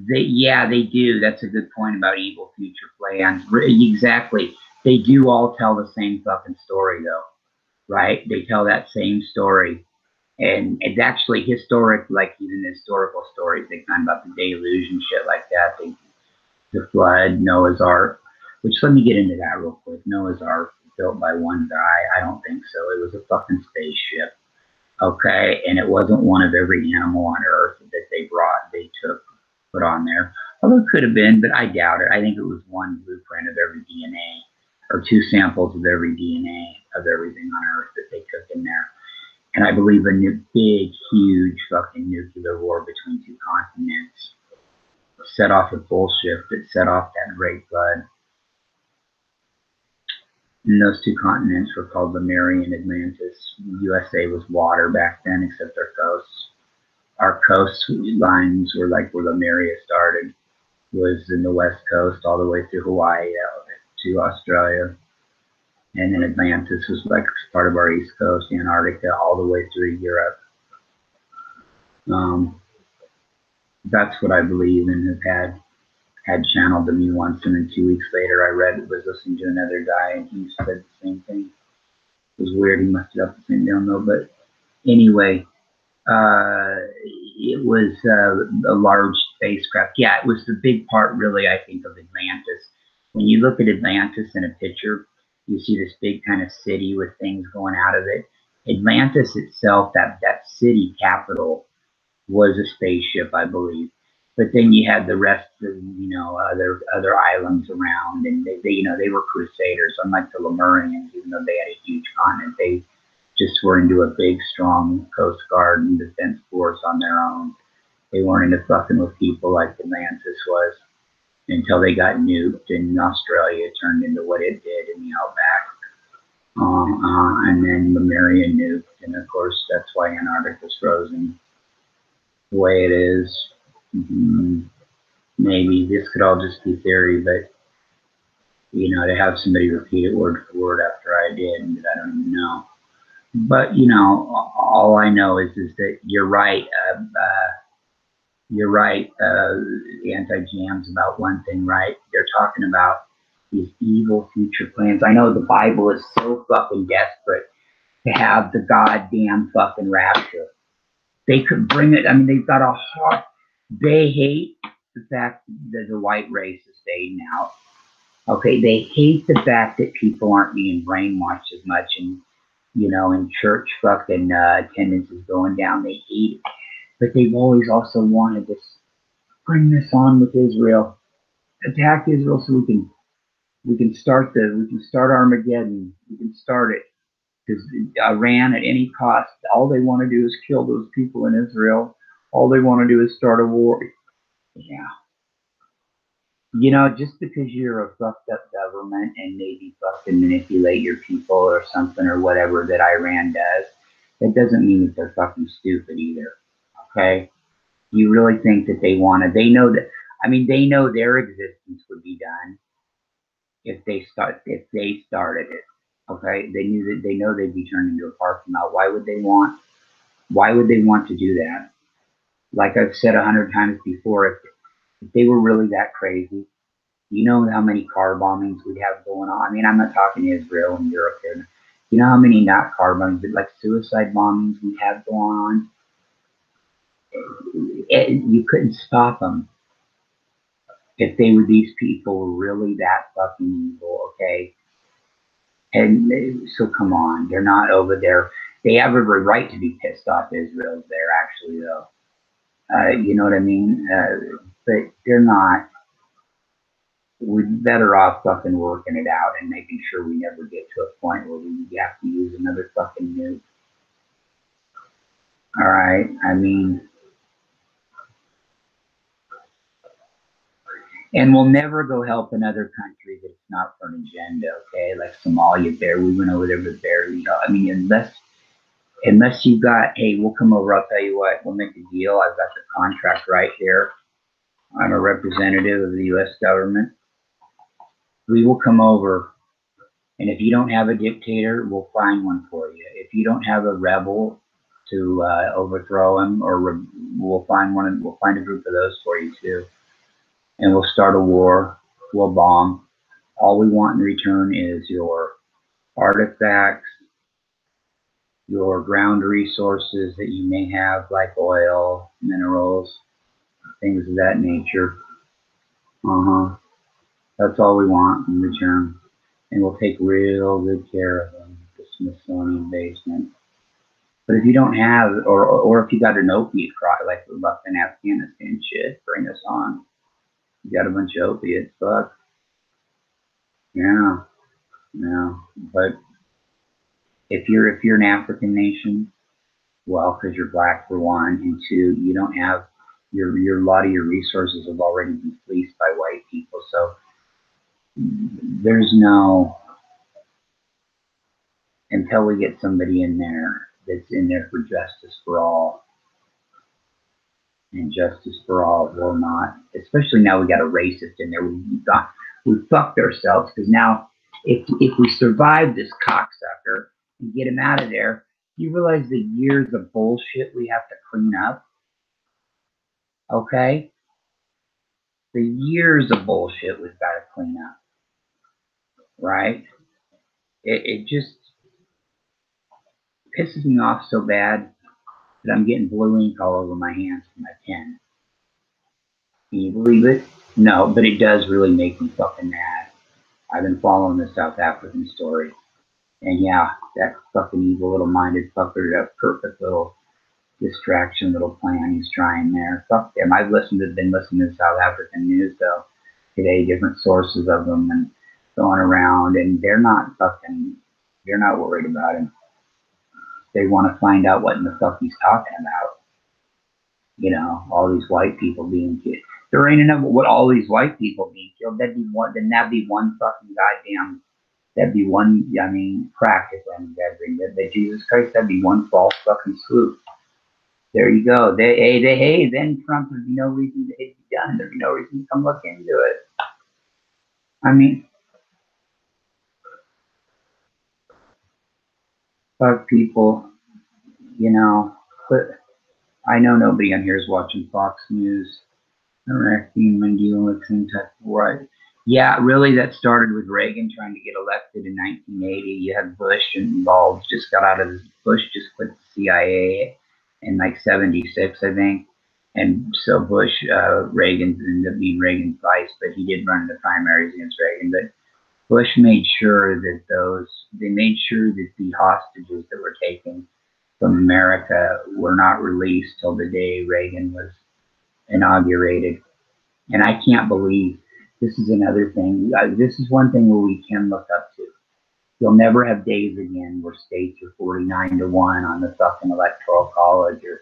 They do. That's a good point about evil future plans. Exactly. They do all tell the same fucking story, though, right? They tell that same story. And it's actually historic, like even historical stories. They kind of about the deluge and shit like that. The flood, Noah's Ark, which, let me get into that real quick. Noah's Ark was built by one guy. I don't think so. It was a fucking spaceship. Okay, and it wasn't one of every animal on Earth that they put on there. Although it could have been, but I doubt it. I think it was one blueprint of every DNA, or 2 samples of every DNA of everything on Earth that they took in there. And I believe a big, huge fucking nuclear war between 2 continents set off a bullshit that set off that great flood. And those 2 continents were called Lemuria and Atlantis. The USA was water back then, except our coasts. Our coast lines were like where Lemuria started, was in the west coast all the way through Hawaii to Australia. And then Atlantis was like part of our east coast, Antarctica, all the way through Europe. That's what I believe, and have had channeled to me once, and then 2 weeks later I was listening to another guy, and he said the same thing. It was weird. He must have got the same download, but anyway, it was a large spacecraft. Yeah, it was the big part, really, I think, of Atlantis. When you look at Atlantis in a picture, you see this big kind of city with things going out of it. Atlantis itself, that city capital, was a spaceship, I believe. But then you had the rest of, you know, other islands around, and they were crusaders, unlike the Lemurians. Even though they had a huge continent, they just were into a big, strong coast guard and defense force on their own. They weren't into fucking with people like Atlantis was, until they got nuked and Australia turned into what it did in the outback. And then Lemuria nuked, and of course that's why Antarctica was frozen the way it is. Maybe this could all just be theory, but you know, to have somebody repeat it word for word after I did, I don't even know. But you know, all I know is that you're right. You're right. Anti-Jams about one thing, right? They're talking about these evil future plans. I know the Bible is so fucking desperate to have the goddamn fucking rapture. They could bring it. I mean, they've got a heart. They hate the fact that the white race is fading out. Okay, they hate the fact that people aren't being brainwashed as much, and you know, in church fucking attendance is going down. They hate it, but they've always also wanted this. Bring this on with Israel. Attack Israel so we can start Armageddon. We can start it because Iran at any cost. All they want to do is kill those people in Israel. All they want to do is start a war. Yeah, you know, just because you're a fucked up government and maybe fucking manipulate your people or something or whatever that Iran does, that doesn't mean that they're fucking stupid either. Okay, you really think that they want to? They know that. I mean, they know their existence would be done if they started it. Okay, they know they'd be turned into a parking lot. Why would they want to do that? Like I've said 100 times before, if they were really that crazy, you know how many car bombings we have going on. I mean, I'm not talking Israel and Europe here. You know how many not car bombings, but like suicide bombings we have going on. You couldn't stop them if they were these people were really that fucking evil. Okay, and so come on, they're not over there. They have every right to be pissed off Israel's there, actually, though. You know what I mean? But they're not. We're better off fucking working it out and making sure we never get to a point where we have to use another fucking nuke. All right? I mean, and we'll never go help another country that's not for an agenda, okay? Like Somalia, we went over there with barely. I mean, unless you got, hey, we'll come over. I'll tell you what, we'll make a deal. I've got the contract right here. I'm a representative of the U.S. government. We will come over, and if you don't have a dictator, we'll find one for you. If you don't have a rebel to overthrow him, or we'll find one. We'll find a group of those for you too, and we'll start a war. We'll bomb. All we want in return is your artifacts, your ground resources that you may have, like oil, minerals, things of that nature. Uh-huh. That's all we want in return. And we'll take real good care of them, the Smithsonian basement. But if you don't have, or if you got an opiate cry, like we left in Afghanistan, shit, bring us on. You got a bunch of opiates, fuck. Yeah, yeah. But if you're an African nation, well, because you're black for one, and two, you don't have your a lot of your resources have already been fleeced by white people. So there's no, until we get somebody in there that's in there for justice for all, and justice for all will not. Especially now we got a racist in there. We fucked ourselves because now if we survive this cocksucker and get him out of there, you realize the years of bullshit we have to clean up. Okay, the years of bullshit we've got to clean up. Right? It just pisses me off so bad that I'm getting blue ink all over my hands from my pen. Can you believe it? No, but it does really make me fucking mad. I've been following the South African story. And yeah, that fucking evil little minded fucker, that perfect little distraction little plan he's trying there. Fuck him. Been listening to South African news though today, different sources of them and going around, and they're not worried about him. They want to find out what in the fuck he's talking about. You know, all these white people being killed. There ain't enough what all these white people being killed. That'd be one fucking goddamn. That'd be one. I mean, practice on that Jesus Christ. That'd be one false fucking swoop. There you go. Then Trump would be no reason to it be done. There'd be no reason to come look into it. I mean, Fuck people, you know. But I know nobody on here is watching Fox News. Interacting when dealing with same type of right. Yeah, really, that started with Reagan trying to get elected in 1980. You had Bush involved, just got out of this. Bush just quit the CIA in like 76, I think. And so Bush, Reagan ended up being Reagan's vice, but he did run in the primaries against Reagan. But Bush made sure that they made sure that the hostages that were taken from America were not released till the day Reagan was inaugurated. And I can't believe this is another thing. This is one thing where we can look up to. You'll never have days again where states are 49-1 on the fucking electoral college or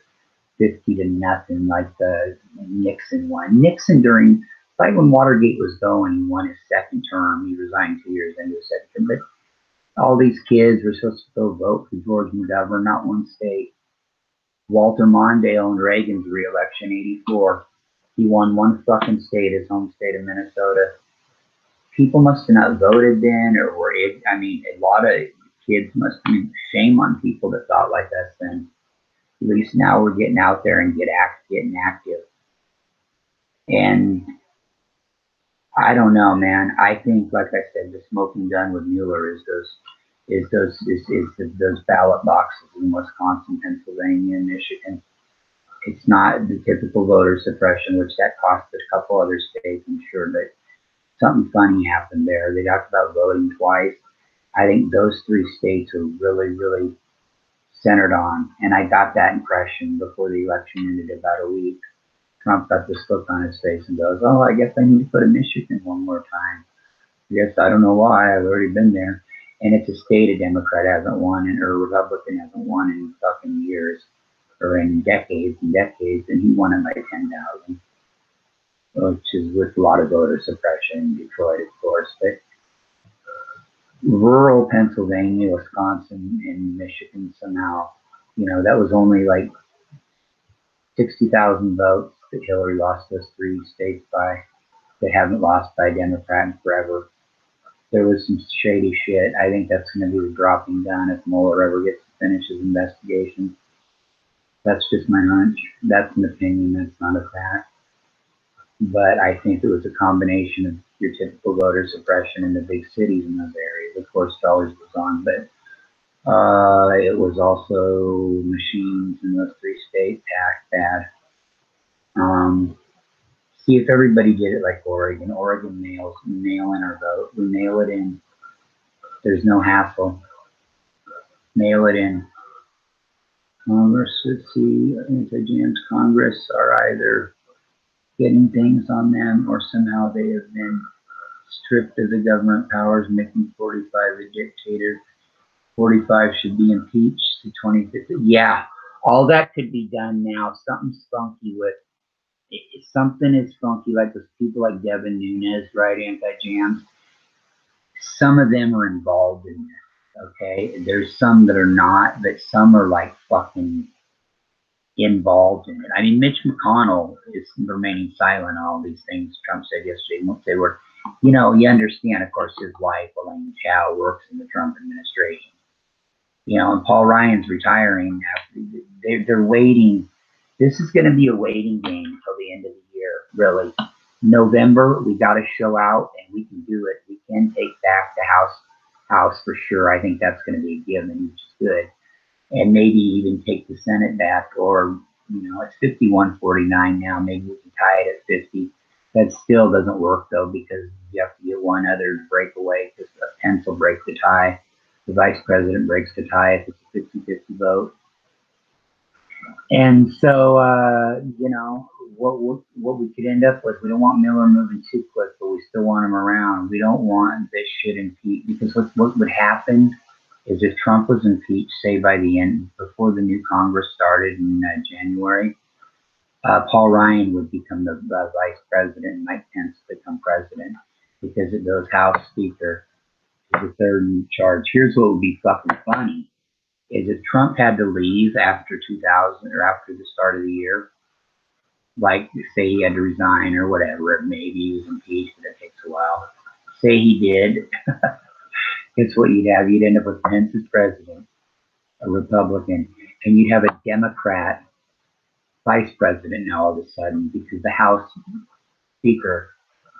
50-0 like the Nixon one. Nixon during, like when Watergate was going, he won his second term. He resigned 2 years into his second term. But all these kids were supposed to go vote for George McGovern, not one state. Walter Mondale in Reagan's reelection, 84. He won one fucking state, his home state of Minnesota. People must have not voted then, or were it, I mean, a lot of kids must be shame on people that thought like that then. At least now we're getting out there and getting active. And I don't know, man. I think, like I said, the smoking gun with Mueller is those ballot boxes in Wisconsin, Pennsylvania, and Michigan. It's not the typical voter suppression, which that cost a couple other states, I'm sure, but something funny happened there. They talked about voting twice. I think those 3 states are really, really centered on, and I got that impression before the election ended about a week. Trump got this look on his face and goes, "Oh, I guess I need to put a Michigan one more time. Yes, I don't know why. I've already been there." And it's a state a Democrat hasn't won, or a Republican hasn't won in fucking years, or in decades and decades, and he won it by 10,000, which is with a lot of voter suppression in Detroit, of course. But rural Pennsylvania, Wisconsin, and Michigan somehow, that was only like 60,000 votes that Hillary lost those 3 states by, that haven't lost by a Democrat in forever. There was some shady shit. I think that's going to be the dropping gun if Mueller ever gets to finish his investigation. That's just my hunch. That's an opinion. That's not a fact. But I think it was a combination of your typical voter suppression in the big cities in those areas. Of course, it always was on, but it was also machines in those 3 states act bad. See if everybody did it like Oregon. Oregon mail in our vote. We mail it in. There's no hassle. Mail it in. Congress, let's see, anti-jams Congress are either getting things on them or somehow they have been stripped of the government powers, making 45 a dictator. 45 should be impeached to 2050. Yeah, all that could be done now. Something's funky with something is funky, like those people like Devin Nunes, right? Anti-jams. Some of them are involved in this, okay? There's some that are not, but some are like fucking involved in it. I mean, Mitch McConnell is remaining silent on all these things Trump said yesterday. Won't say word. You understand, of course, his wife, Elaine Chao, works in the Trump administration. And Paul Ryan's retiring. They're waiting. This is going to be a waiting game until the end of the year, really. November, we got to show out, and we can do it. We can take back the House for sure. I think that's going to be a given, which is good. And maybe even take the Senate back, or, it's 51-49 now. Maybe we can tie it at 50. That still doesn't work, though, because you have to get one other to break away, because Pence will break the tie. The vice president breaks the tie if it's a 50-50 vote. And so, what we could end up with, we don't want Miller moving too quick, but we still want him around. We don't want this shit impeached, because what would happen is if Trump was impeached, say by the end, before the new Congress started in January, Paul Ryan would become the vice president and Mike Pence become president, because it goes House Speaker is the third in charge. Here's what would be fucking funny, is if Trump had to leave after 2000 or after the start of the year, like say he had to resign or whatever, maybe he was impeached, but it takes a while. Say he did, it's what you'd have. You'd end up with Pence as president. a Republican, and you'd have a Democrat vice president now all of a sudden because the House Speaker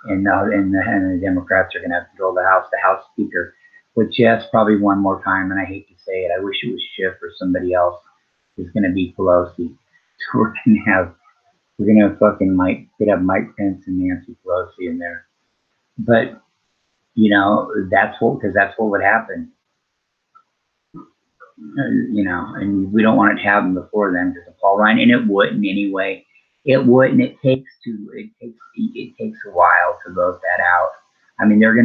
and the Democrats are going to have control of the House Speaker. Which yes, probably one more time, and I hate to say it, I wish it was Schiff or somebody else is going to be Pelosi. So we're gonna have fucking could have Mike Pence and Nancy Pelosi in there. But you know, that's what would happen. You know, and we don't want it to happen before then because of Paul Ryan, and it wouldn't anyway. It wouldn't. It takes a while to vote that out. I mean, they're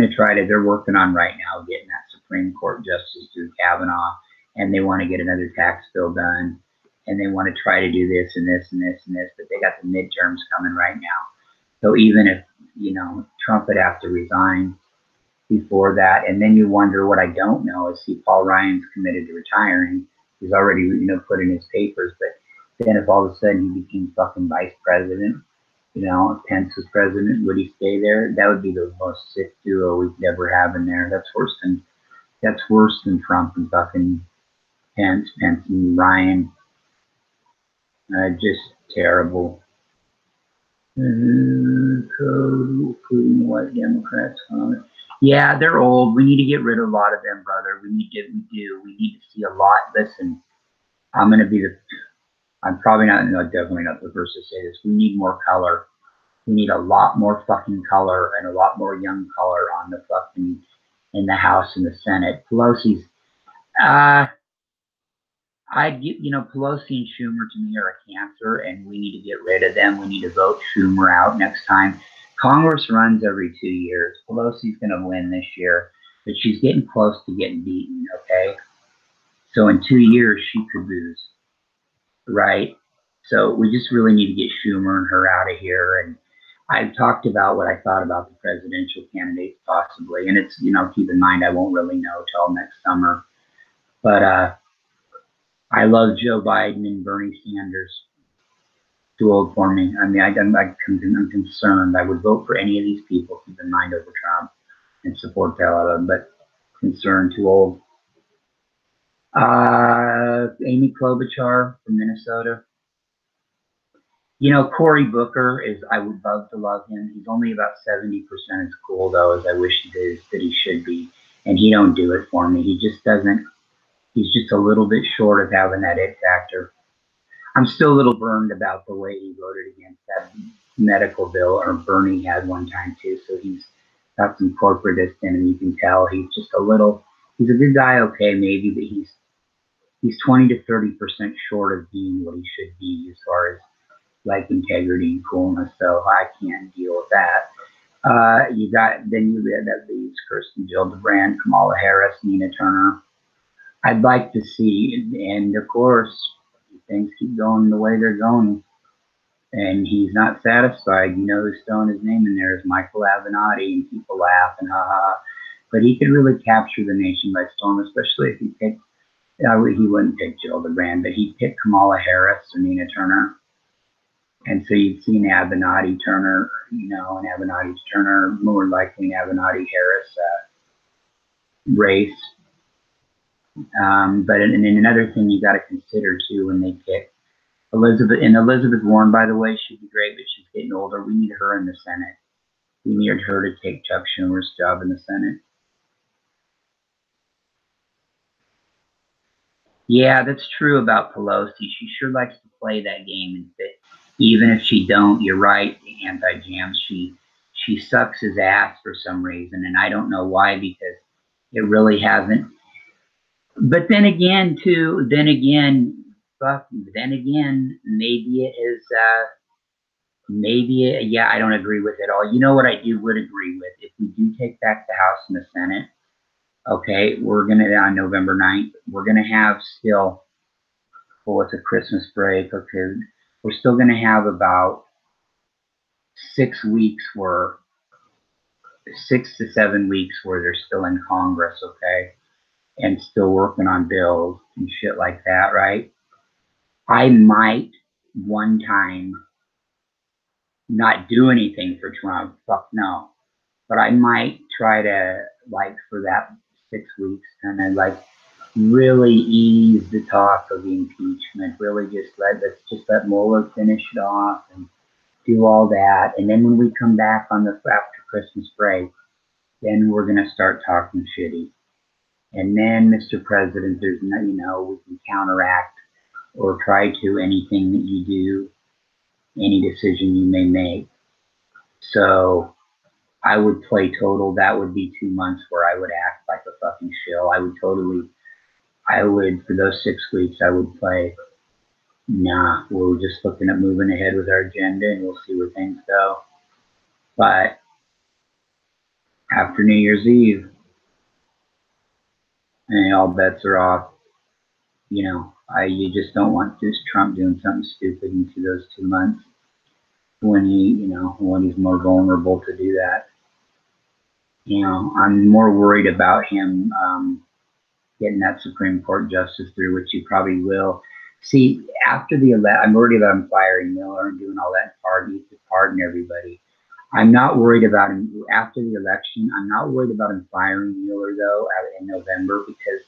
working on right now getting that Supreme Court justice through Kavanaugh, and they want to get another tax bill done, and they want to try to do this and this and this and this, but they got the midterms coming right now. So even if, you know, Trump would have to resign before that, and then you wonder, what I don't know is, see, Paul Ryan's committed to retiring. He's already, you know, put in his papers, but then if all of a sudden he became fucking vice president, you know, if Pence was president, would he stay there? That would be the most sick duo we could ever have in there. That's worse than Trump and fucking Pence and Ryan. Just terrible. Including white Democrats. Yeah, they're old. We need to get rid of a lot of them, brother. We need to see a lot. Listen, I'm probably not, no, definitely not the first to say this. We need more color. We need a lot more fucking color and a lot more young color on the fucking, in the House and the Senate. Pelosi's, Pelosi and Schumer to me are a cancer, and we need to get rid of them. We need to vote Schumer out next time. Congress runs every 2 years. Pelosi's going to win this year, but she's getting close to getting beaten, okay? So in 2 years, she could lose, right? So we just really need to get Schumer and her out of here. And I've talked about what I thought about the presidential candidates possibly. And it's, keep in mind, I won't really know till next summer. But I love Joe Biden and Bernie Sanders. Too old for me. I mean, I'm concerned. I would vote for any of these people, keep in mind, over Trump and support the hell out of them, but concerned, too old. Amy Klobuchar from Minnesota. Cory Booker I would love to love him. He's only about 70% as cool, though, as I wish that he should be. And he don't do it for me. He just doesn't. He's just a little bit short of having that it factor. I'm still a little burned about the way he voted against that medical bill, or Bernie had one time too. So he's got some corporatist in him. You can tell he's just he's a good guy, okay, maybe, but he's 20 to 30% short of being what he should be as far as like integrity and coolness. So I can't deal with that. You have that leaves Kirsten Gillibrand, Kamala Harris, Nina Turner. I'd like to see, and of course, things keep going the way they're going, and he's not satisfied. Who's throwing his name in there is Michael Avenatti, and people laugh and ha. But he could really capture the nation by storm, especially if he picked. He wouldn't pick Gillibrand, but he'd pick Kamala Harris or Nina Turner. And so you'd see an Avenatti Turner, an Avenatti Turner, more likely an Avenatti Harris race. But and another thing you got to consider too when they pick Elizabeth Warren, by the way, she'd be great, but she's getting older. We need her in the Senate. We need her to take Chuck Schumer's job in the Senate. Yeah, that's true about Pelosi. She sure likes to play that game, and even if she don't, you're right, anti-jam. She sucks his ass for some reason, and I don't know why, because it really hasn't. But then again, maybe it is, I don't agree with it all. You know what I would agree with? If we do take back the House and the Senate, okay, we're going to, on November 9th, we're going to have still, it's a Christmas break, okay, we're still going to have about 6 to 7 weeks where they're still in Congress, okay, and still working on bills and shit like that, right? I might one time not do anything for Trump, fuck no, but I might try to, for that 6 weeks, kind of really ease the talk of the impeachment. Really let's just let Mueller finish it off and do all that. And then when we come back on the after Christmas break, then we're gonna start talking shitty. And then, Mr. President, there's no, we can counteract or try to anything that you do, any decision you may make. So I would play total. That would be 2 months where I would act like a fucking shill. For those 6 weeks, I would play, nah, we're just looking at moving ahead with our agenda and we'll see where things go. But after New Year's Eve, and all bets are off. You just don't want this Trump doing something stupid into those 2 months when when he's more vulnerable to do that. I'm more worried about him getting that Supreme Court justice through, which he probably will. See, after the election, I'm worried about him firing Miller and doing all that pardon everybody. I'm not worried about him after the election. I'm not worried about him firing Mueller though in November, because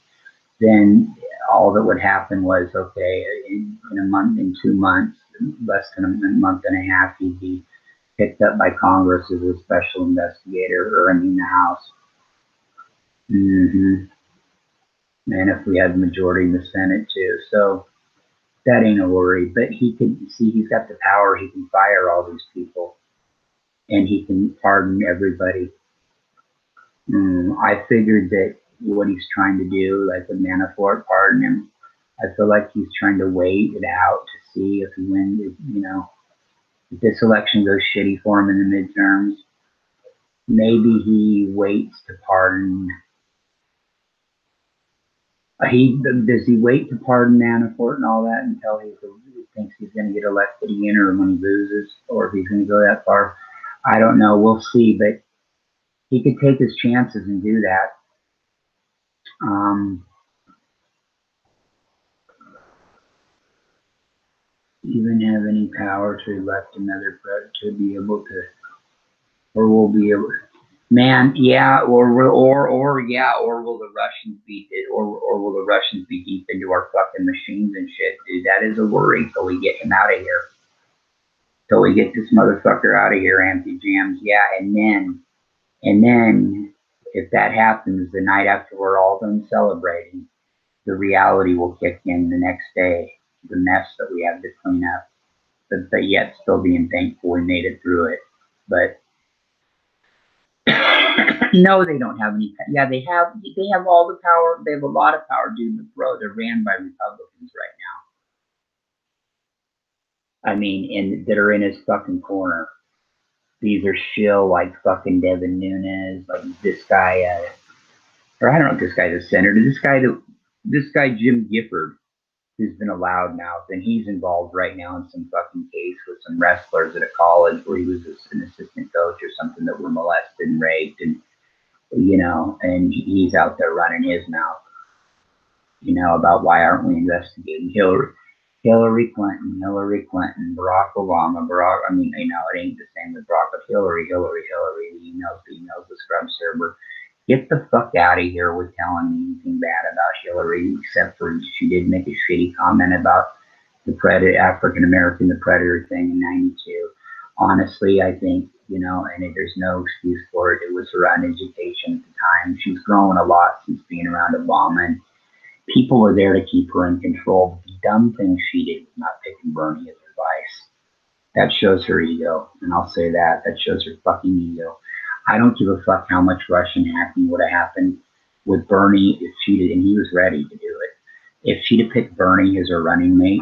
then all that would happen was, okay, in a month, in 2 months, less than a month and a half, he'd be picked up by Congress as a special investigator, or the House. And if we had the majority in the Senate too, so that ain't a worry. But he's got the power. He can fire all these people, and he can pardon everybody. I figured that what he's trying to do, like with Manafort, pardon him. I feel like he's trying to wait it out to see if he wins. If this election goes shitty for him in the midterms, maybe he waits to pardon. Does he wait to pardon Manafort and all that until he thinks he's going to get elected again, or when he loses, or if he's going to go that far? I don't know. We'll see, but he could take his chances and do that. Even have any power to elect another president to be able to, or will be able, man, yeah, or will the Russians beat it, or will the Russians be deep into our fucking machines and shit, dude? That is a worry till we get him out of here. Till we get this motherfucker out of here, anti-jams, yeah, and then if that happens, the night after we're all done celebrating, the reality will kick in the next day, the mess that we have to clean up, but yet still being thankful we made it through it. But no, they don't have any. Yeah, they have all the power. They have a lot of power, dude. But bro, they're ran by Republicans right now. I mean, and that are in his fucking corner. These are shill like fucking Devin Nunes, like this guy, or I don't know if this guy's a senator. This guy Jim Gifford, who's been allowed now, then he's involved right now in some fucking case with some wrestlers at a college where he was an assistant coach or something that were molested and raped, and and he's out there running his mouth, about why aren't we investigating Hillary Clinton, Barack Obama, it ain't the same with Barack, but Hillary, the emails, the scrub server. Get the fuck out of here with telling me anything bad about Hillary, except for she did make a shitty comment about the African American, the predator thing in '92. Honestly, I think, and there's no excuse for it. It was her uneducation at the time. She's grown a lot since being around Obama, and people were there to keep her in control. But the dumb thing she did was not picking Bernie as advice. That shows her ego, and I'll say that. That shows her fucking ego. I don't give a fuck how much Russian hacking would have happened with Bernie if she did, and he was ready to do it. If she'd have picked Bernie as her running mate,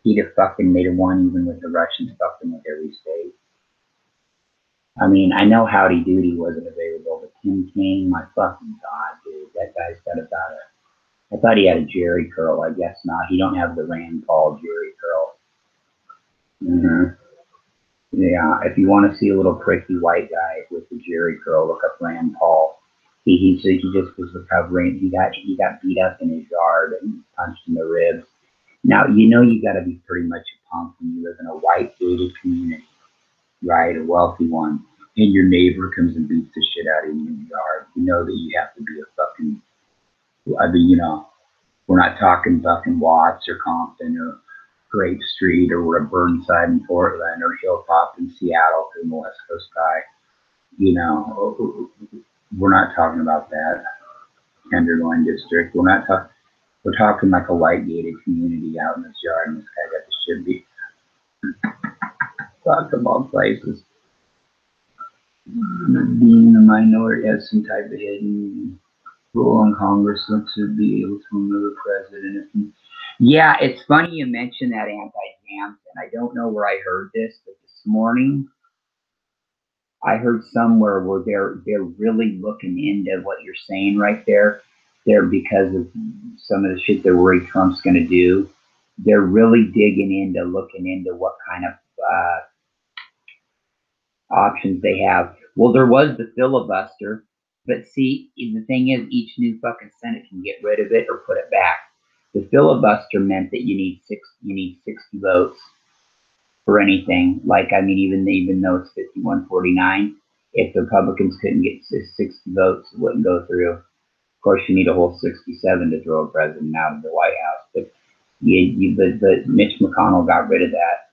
he'd have fucking made a one even with the Russians fucking with every state. I mean, I know Howdy Doody wasn't available, but Tim Kaine, my fucking God, dude, that guy's got about I thought he had a Jerry curl. I guess not. He don't have the Rand Paul Jerry curl. Yeah, if you want to see a little pricky white guy with the Jerry curl, look up Rand Paul. He just was recovering. He got beat up in his yard and punched in the ribs. Now, you got to be pretty much a punk when you live in a white gated community, right? A wealthy one. And your neighbor comes and beats the shit out of you in the yard. You know that you have to be a fucking I mean, you know, we're not talking fucking Watts or Compton or Grape Street or we're at Burnside in Portland or Hilltop in Seattle because I'm a West Coast guy. You know, we're not talking about that Tenderloin district. We're talking like a white gated community out in this yard, and this guy got the shit beat. Talk about places. Being a minority has some type of hidden rule in Congress to be able to remove a president. Yeah, it's funny you mentioned that anti-Jansen. I don't know where I heard this, but this morning I heard somewhere where they're really looking into what you're saying right there. There because of some of the shit they're worried Trump's going to do. They're really digging into looking into what kind of options they have. Well, there was the filibuster, but see, the thing is, each new fucking Senate can get rid of it or put it back. The filibuster meant that you need 60 votes for anything. Like, I mean, even though it's 51-49, if the Republicans couldn't get 60 votes, it wouldn't go through. Of course, you need a whole 67 to throw a president out of the White House. But but Mitch McConnell got rid of that.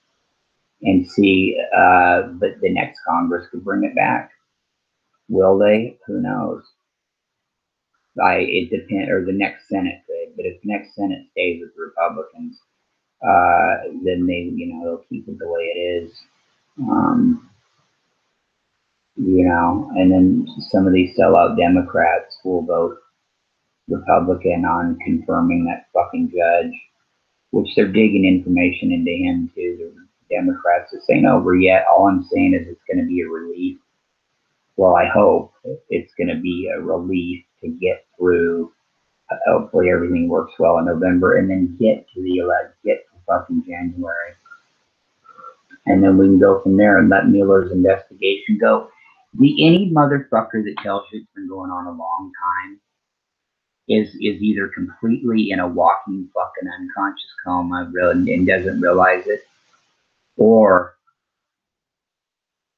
And see, but the next Congress could bring it back. Will they? Who knows? It depends, or the next Senate could. But if the next Senate stays with the Republicans, then they'll keep it the way it is. And then some of these sellout Democrats will vote Republican on confirming that fucking judge, which they're digging information into him too. The Democrats, this ain't over yet. All I'm saying is it's going to be a relief. Well, I hope it's going to be a relief to get through. Hopefully everything works well in November and then get to fucking January. And then we can go from there and let Mueller's investigation go. Any motherfucker that tells you it's been going on a long time is either completely in a walking fucking unconscious coma and doesn't realize it, or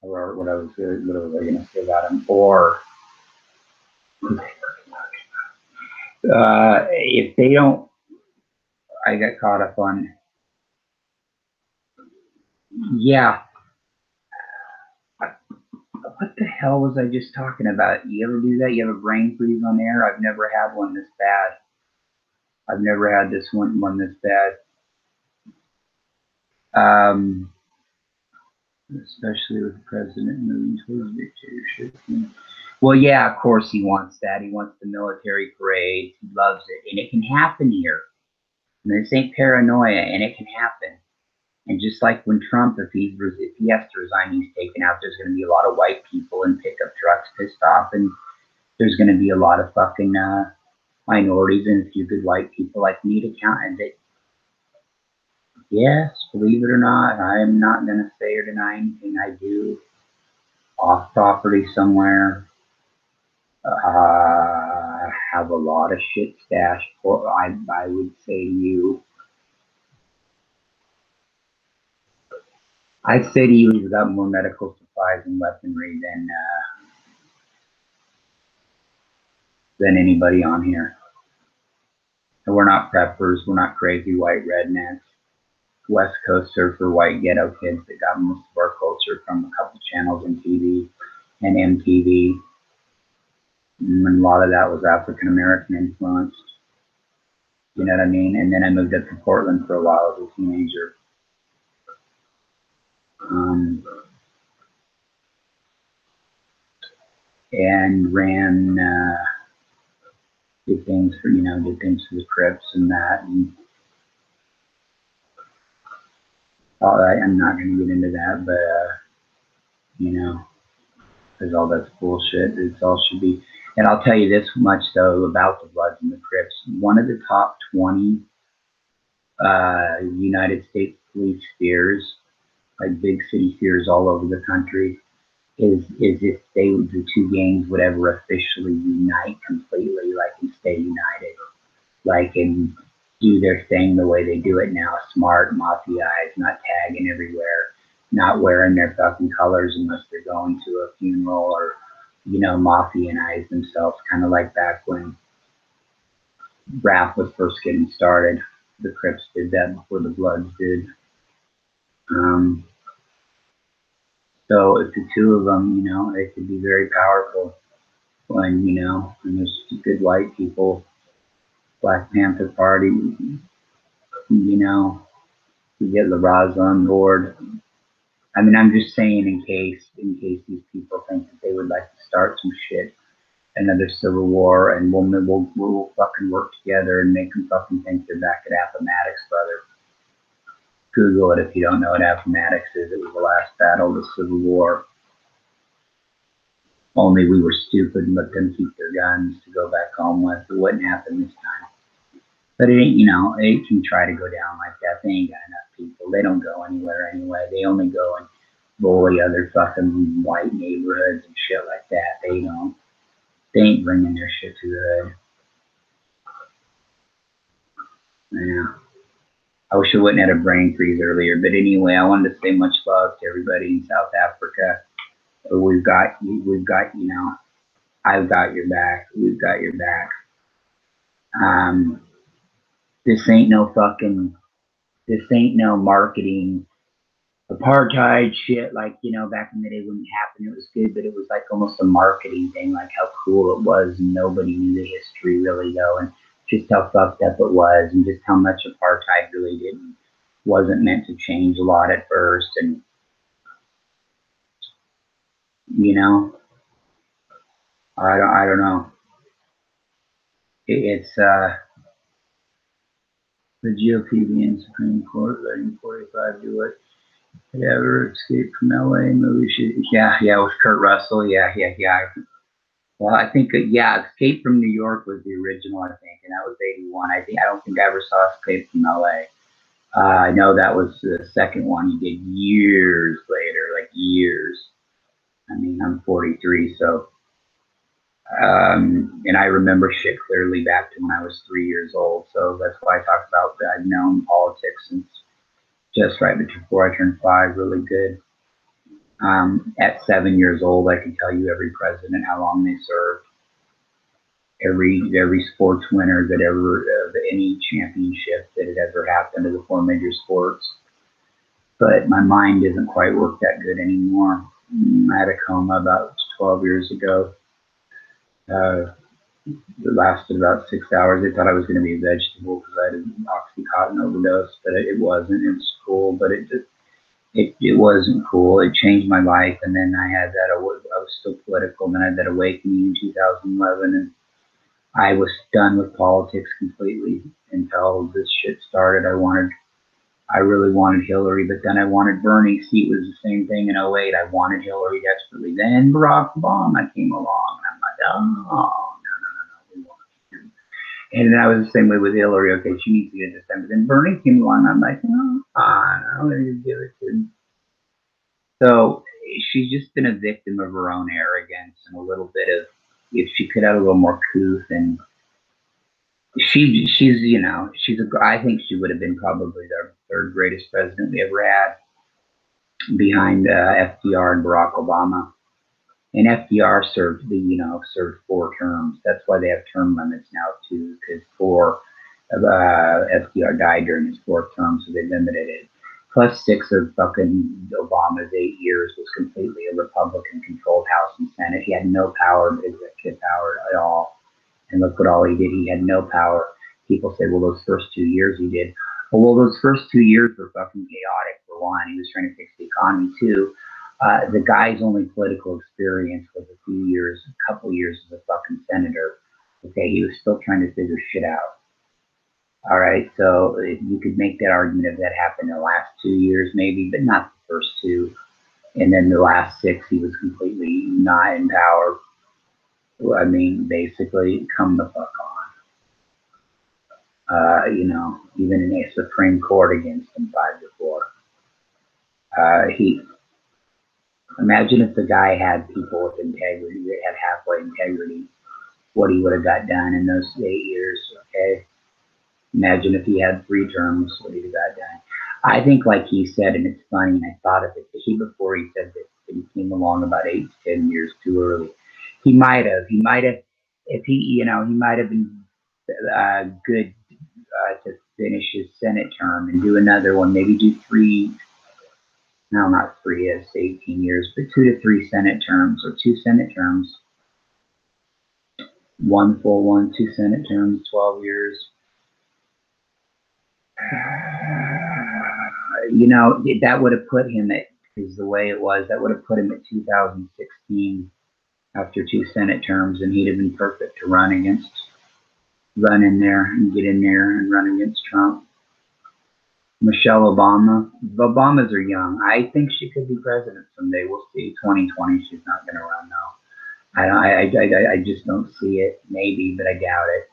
what I was going to say about him, or if they don't, I got caught up on, yeah. What the hell was I just talking about? You ever do that? You have a brain freeze on air? I've never had one this bad. I've never had this one this bad. Especially with the president moving towards dictatorship. Well, yeah, of course he wants that. He wants the military parades. He loves it. And it can happen here. And this ain't paranoia, and it can happen. And just like when Trump, if he has to resign, he's taken out, there's going to be a lot of white people in pickup trucks pissed off, and there's going to be a lot of fucking minorities and a few good white people like me to count. And that, yes, believe it or not, I am not going to say or deny anything I do off property somewhere. Have a lot of shit stashed for, I would say to you, I'd say to you, he's got more medical supplies and weaponry than anybody on here. And we're not preppers. We're not crazy white rednecks. West Coast surfer white ghetto kids that got most of our culture from a couple channels on TV and MTV. And a lot of that was African American influenced. You know what I mean? And then I moved up to Portland for a while as a teenager. And ran did things for the Crips and that. And I'm not going to get into that, but because all that's bullshit. It's all should be. And I'll tell you this much though about the Bloods and the Crips. One of the top 20 United States police fears, like big city fears all over the country, is if the two gangs would ever officially unite completely, like and stay united, like and do their thing the way they do it now, smart, mafia-ized, not tagging everywhere, not wearing their fucking colors unless they're going to a funeral or, mafia-ized themselves, kind of like back when rap was first getting started. The Crips did that before the Bloods did. So if the two of them, they could be very powerful when, when there's good white people, Black Panther Party, you get La Raza on board. I mean, I'm just saying in case these people think that they would like to start some shit, another civil war, and we'll fucking work together and make them fucking think they're back at Appomattox, brother. Google it if you don't know what Appomattox is. It was the last battle of the Civil War. Only we were stupid and let them keep their guns to go back home with. It wouldn't happen this time. But it can try to go down like that. They ain't got enough people. They don't go anywhere anyway. They only go and bully other fucking white neighborhoods and shit like that. They don't. They ain't bringing their shit to the hood. Yeah. I wish I wouldn't have had a brain freeze earlier. But anyway, I wanted to say much love to everybody in South Africa. We've got, I've got your back. We've got your back. This ain't no marketing apartheid shit. Like, back in the day when it happened, it was good, but it was like almost a marketing thing, like how cool it was. And nobody knew the history really, though, and just how fucked up it was, and just how much apartheid really wasn't meant to change a lot at first. And, I don't know. It's, the GOP being Supreme Court, letting 45 do it. Ever Escape from LA movie? Yeah, with Kurt Russell. Yeah. Well, I think, Escape from New York was the original, I think, and that was 81. I don't think I ever saw Escape from LA. I know that was the second one he did years later, like years. I mean, I'm 43, so, and I remember shit clearly back to when I was 3 years old. So that's why I talk about that. I've known politics since just right before I turned 5, really good. At 7 years old, I could tell you every president, how long they served, every sports winner that ever, any championship that had ever happened to the 4 major sports. But my mind doesn't quite work that good anymore. I had a coma about 12 years ago. It lasted about 6 hours. They thought I was going to be a vegetable because I had an Oxycontin overdose, but it wasn't. It was cool, but it wasn't cool. It changed my life, and then I had that. I was still political, and then I had that awakening in 2011, and I was done with politics completely until this shit started. I really wanted Hillary, but then I wanted Bernie. See, it was the same thing in 08. I wanted Hillary desperately. Then Barack Obama came along, and I'm like, oh, no. And then I was the same way with Hillary. Okay, she needs to get this done. But then Bernie came along, and I'm like, no, I'm going to give it to him. So she's just been a victim of her own arrogance and a little bit of, if she could have a little more couth, and I think she would have been probably the third greatest president we ever had, behind FDR and Barack Obama. And FDR served 4 terms. That's why they have term limits now too, because FDR died during his 4th term, so they limited it. Plus 6 of fucking Obama's 8 years was completely a Republican-controlled House and Senate. He had no power, executive power at all. And look what all he did. He had no power. People say, well, those first 2 years he did. Well, those first 2 years were fucking chaotic, for one. He was trying to fix the economy, too. The guy's only political experience was a couple years as a fucking senator. Okay, he was still trying to figure shit out. All right, so you could make that argument if that happened in the last 2 years, maybe, but not the first 2. And then the last 6, he was completely not in power. I mean, basically, come the fuck on. Even in a Supreme Court against him 5-4. Imagine if the guy had people with integrity, that had halfway integrity, what he would have got done in those 8 years, okay? Imagine if he had 3 terms, what he'd have got done. I think, like he said, and it's funny, and I thought of it, before he said that he came along about 8 to 10 years too early. He might have, if he might have been good to finish his Senate term and do another one. Maybe do three. No, not three. It's 18 years, but 2 to 3 Senate terms, or 2 Senate terms. One full one, 2 Senate terms, 12 years. You know, that would have put him at, is the way it was, that would have put him at 2016 after 2 Senate terms, and he'd have been perfect to run in there and get in there and run against Trump. Michelle Obama. The Obamas are young. I think she could be president someday. We'll see. 2020, she's not going to run, though. I just don't see it. Maybe, but I doubt it.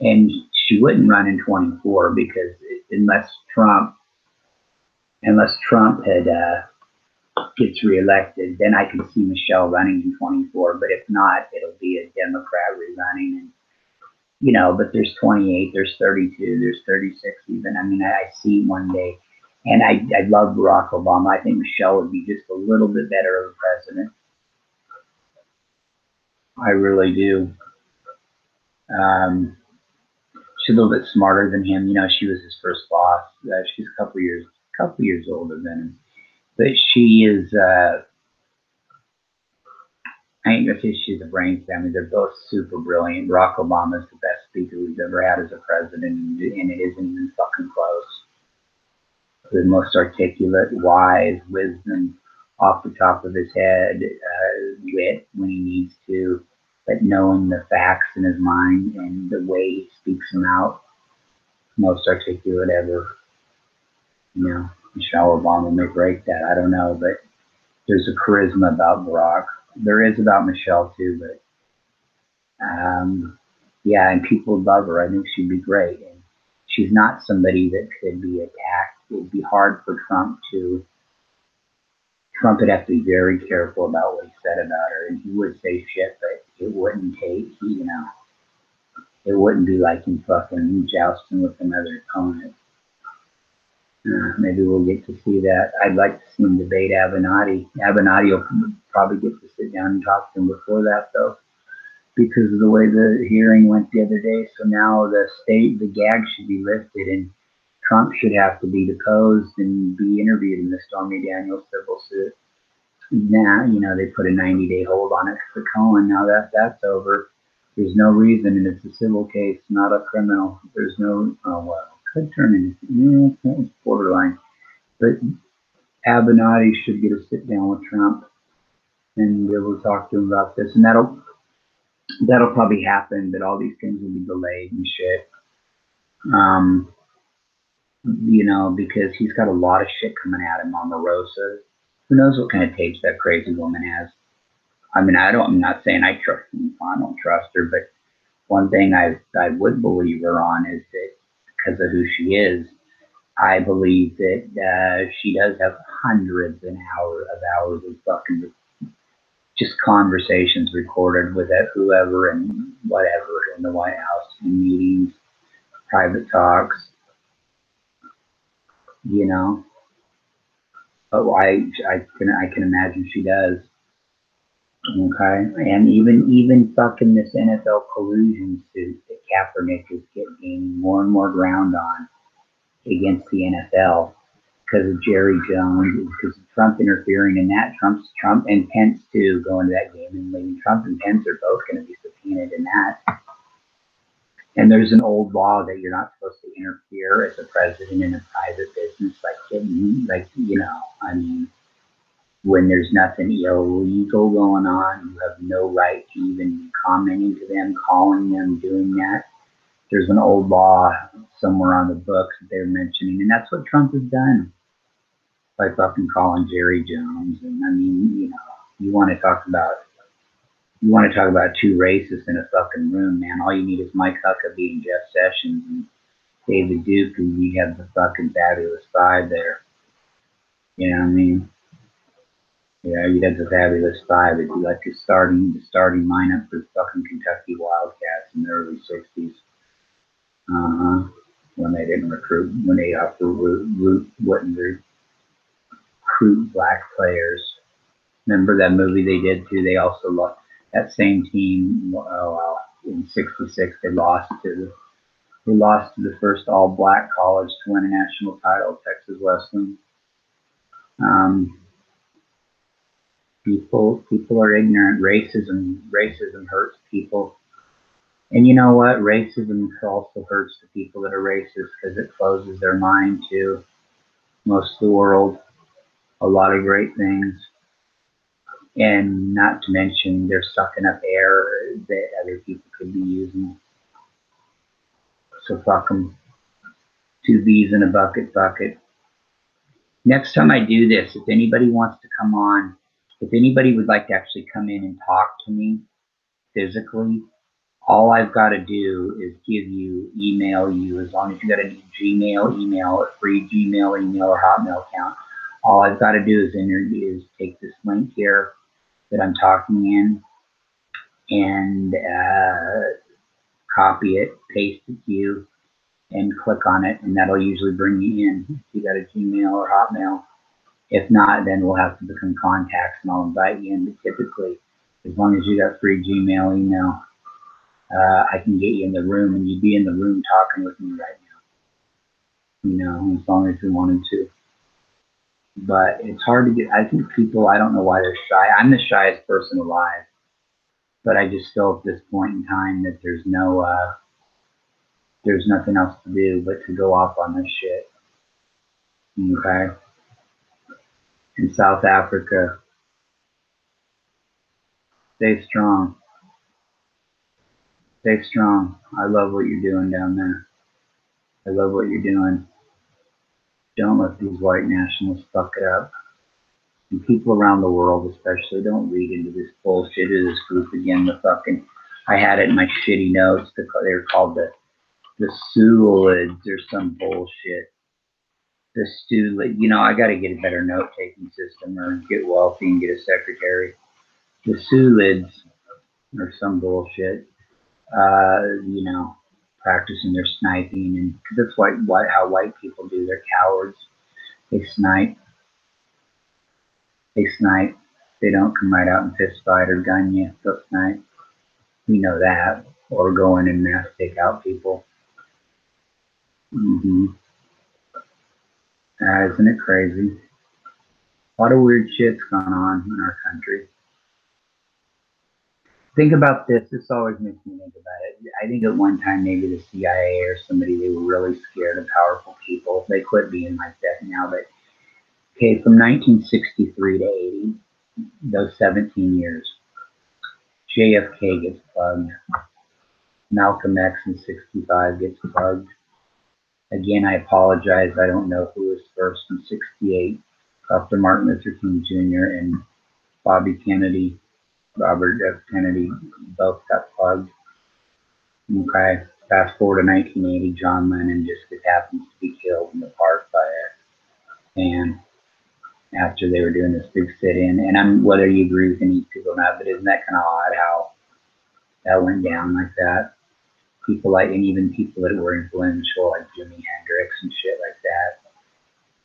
And she wouldn't run in 24 because unless Trump had gets reelected, then I can see Michelle running in 24. But if not, it'll be a Democrat rerunning. And you know, but there's 28, there's 32, there's 36 even. I mean, I see one day, and I love Barack Obama. I think Michelle would be just a little bit better of a president. I really do. She's a little bit smarter than him. You know, she was his first boss. She's a couple years older than him. But she is, I ain't gonna say she's a brain family. They're both super brilliant. Barack Obama is the best speaker we've ever had as a president, and it isn't even fucking close. The most articulate, wise, wisdom off the top of his head, wit when he needs to, but knowing the facts in his mind and the way he speaks them out, most articulate ever. You know, Michelle Obama may break that. I don't know, but there's a charisma about Barack. There is about Michelle too, but yeah, and people love her. I think she'd be great. And she's not somebody that could be attacked. It would be hard for Trump would have to be very careful about what he said about her. And he would say shit, but it wouldn't take, you know, it wouldn't be like him fucking jousting with another opponent. Maybe we'll get to see that. I'd like to see him debate Hannity. Hannity will probably get to sit down and talk to him before that, though, because of the way the hearing went the other day. So now the gag should be lifted, and Trump should have to be deposed and be interviewed in the Stormy Daniels civil suit. Now, you know, they put a 90-day hold on it for Cohen. Now that's over. There's no reason, and it's a civil case, not a criminal. There's no, oh, well, could turn into, it's borderline. But Hannity should get a sit down with Trump and be able to talk to him about this. And that'll probably happen, but all these things will be delayed and shit. You know, because he's got a lot of shit coming at him on Omarosa. Who knows what kind of tapes that crazy woman has? I mean, I'm not saying I don't trust her, but one thing I would believe her on is that because of who she is, I believe that she does have hundreds of hours of fucking just conversations recorded with whoever and whatever in the White House, in meetings, private talks, you know. Oh, I can imagine she does. Okay, and even fucking this NFL collusion suit that Kaepernick is getting more and more ground on against the NFL because of Jerry Jones, because of Trump interfering in that. Trump and Pence too going to that game and leaving. Trump and Pence are both going to be subpoenaed in that. And there's an old law that you're not supposed to interfere as a president in a private business, like you know, I mean, when there's nothing illegal going on, you have no right to even be commenting to them, calling them, doing that. There's an old law somewhere on the books that they're mentioning, and that's what Trump has done by fucking calling Jerry Jones. And I mean, you know, you want to talk about two racists in a fucking room, man. All you need is Mike Huckabee and Jeff Sessions and David Duke, and you have the fucking fabulous five there. You know what I mean? Yeah, you'd have the fabulous five. It'd be like the starting lineup for fucking Kentucky Wildcats in the early 60s. When they didn't recruit, when they wouldn't recruit black players. Remember that movie they did too? They also lost that same team. Oh, wow. in '66 they lost to the first all-black college to win a national title, Texas Wesleyan. People are ignorant. Racism hurts people. And you know what? Racism also hurts the people that are racist because it closes their mind to most of the world, a lot of great things. And not to mention, they're sucking up air that other people could be using. So fuck them. 2 B's in a bucket. Next time I do this, if anybody wants to come on, if anybody would like to actually come in and talk to me physically, all I've got to do is email you, as long as you got a Gmail email, a free Gmail email or Hotmail account. All I've got to do is take this link here that I'm talking in and copy it, paste it to you, and click on it, and that'll usually bring you in if you got a Gmail or Hotmail. If not, then we'll have to become contacts, and I'll invite you in. But typically, as long as you got free Gmail email, I can get you in the room, and you'd be in the room talking with me right now. You know, as long as you wanted to. But it's hard to get. I think people, I don't know why they're shy. I'm the shyest person alive. But I just feel at this point in time that there's nothing else to do but to go off on this shit. Okay? In South Africa, stay strong. Stay strong. I love what you're doing down there. I love what you're doing. Don't let these white nationalists fuck it up. And people around the world especially, don't read into this bullshit of this group again. I had it in my shitty notes. They're called the Sulids or some bullshit. The Stulid. You know, I got to get a better note-taking system or get wealthy and get a secretary. The Sulids or some bullshit. You know, practicing their sniping, and that's how white people do. They're cowards. They snipe. They don't come right out and fist fight or gun you. They'll snipe. We know that. Or go in and mass take out people. Isn't it crazy? A lot of weird shit's going on in our country. Think about this. This always makes me think about it. I think at one time maybe the CIA or somebody, they were really scared of powerful people. They quit being like that now. But okay, from 1963 to 80, those 17 years, JFK gets plugged. Malcolm X in 65 gets plugged. Again, I apologize. I don't know who was first in 68. Dr. Martin Luther King Jr. and Bobby Kennedy, Robert F. Kennedy, both got plugged. Okay, fast forward to 1980, John Lennon just happens to be killed in the park by a fan after they were doing this big sit-in. And whether you agree with any people or not, but isn't that kind of odd how that went down like that? People and even people that were influential, like Jimi Hendrix and shit like that,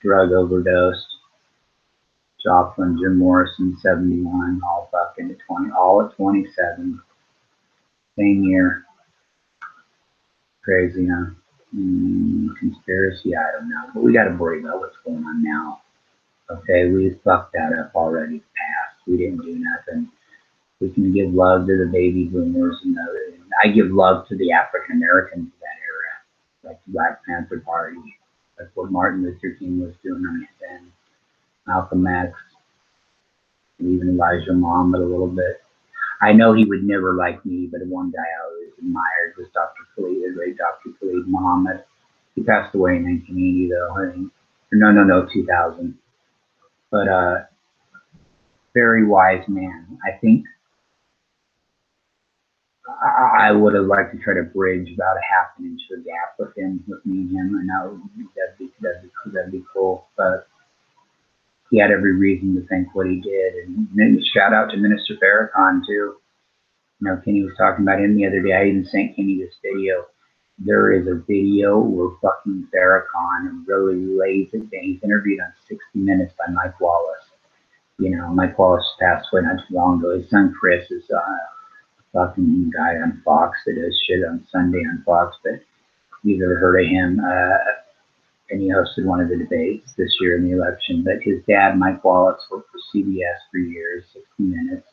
drug overdosed. Joplin, Jim Morrison, 71, all fucking at 20, all at 27. Same year. Crazy, huh? Conspiracy, I don't know. But we got to worry about what's going on now. Okay, we fucked that up already past. We didn't do nothing. We can give love to the baby boomers and I give love to the African Americans of that era, like the Black Panther Party, like what Martin Luther King was doing on his end, Malcolm X, and even Elijah Muhammad a little bit. I know he would never like me, but one guy I always admired was Dr. Khalid, the great Dr. Khalid Muhammad. He passed away in 1980, though, I think. No, 2000. But very wise man. I think I would have liked to try to bridge about a half an inch of gap with me and him. And that'd be cool. But he had every reason to think what he did. And then shout out to Minister Farrakhan too. You know, Kenny was talking about him the other day. I even sent Kenny this video. There is a video where fucking Farrakhan really lays it down. He's interviewed on 60 Minutes by Mike Wallace. You know, Mike Wallace passed away not too long ago. His son Chris is fucking guy on Fox that does shit on Sunday on Fox, but you've ever heard of him? And he hosted one of the debates this year in the election. But his dad, Mike Wallace, worked for CBS for years, 60 Minutes.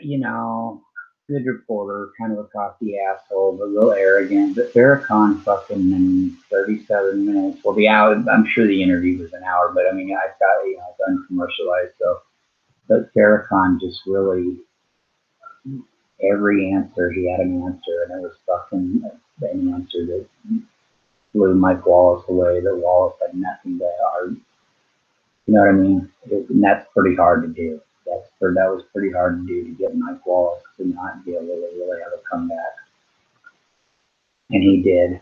You know, good reporter, kind of a cocky asshole, but a little arrogant. But Farrakhan fucking in 37 minutes. Well, I'm sure the interview was an hour, but I mean, I've got, you know, it's uncommercialized, so. But Farrakhan just really, every answer, he had an answer, and it was fucking an answer that blew Mike Wallace away, that Wallace had nothing to argue. You know what I mean? And that's pretty hard to do. That was pretty hard to do, to get Mike Wallace to not be able to really have a comeback. And he did.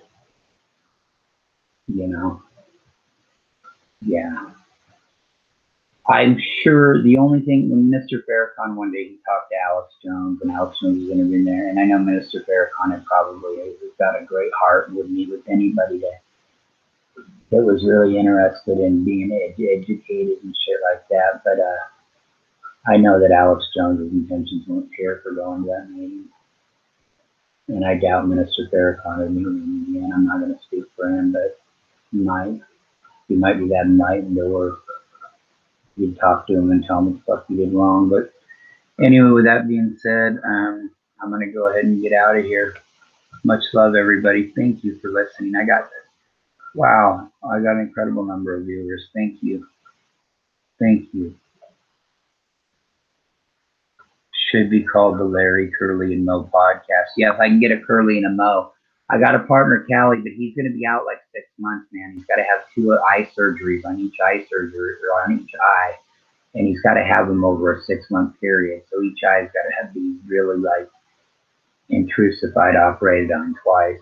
You know? Yeah. I'm sure the only thing, when Mr. Farrakhan one day, he talked to Alex Jones, and Alex Jones was interviewing there, and I know Mr. Farrakhan had probably has got a great heart and would meet with anybody that was really interested in being educated and shit like that, but I know that Alex Jones' intentions weren't pure for going to that meeting, and I doubt Minister Farrakhan would meet him again. I'm not going to speak for him, but he might be that enlightened, or you'd talk to him and tell him what the fuck he did wrong. But anyway, with that being said, I'm going to go ahead and get out of here. Much love, everybody. Thank you for listening. Wow, I got an incredible number of viewers. Thank you. Thank you. Should be called the Larry, Curly, and Mo podcast. Yeah, if I can get a Curly and a Mo. I got a partner, Callie, but he's going to be out like 6 months, man. He's got to have 2 eye surgeries on each eye and he's got to have them over a 6-month period. So each eye's got to have be really like intrusified, operated on twice.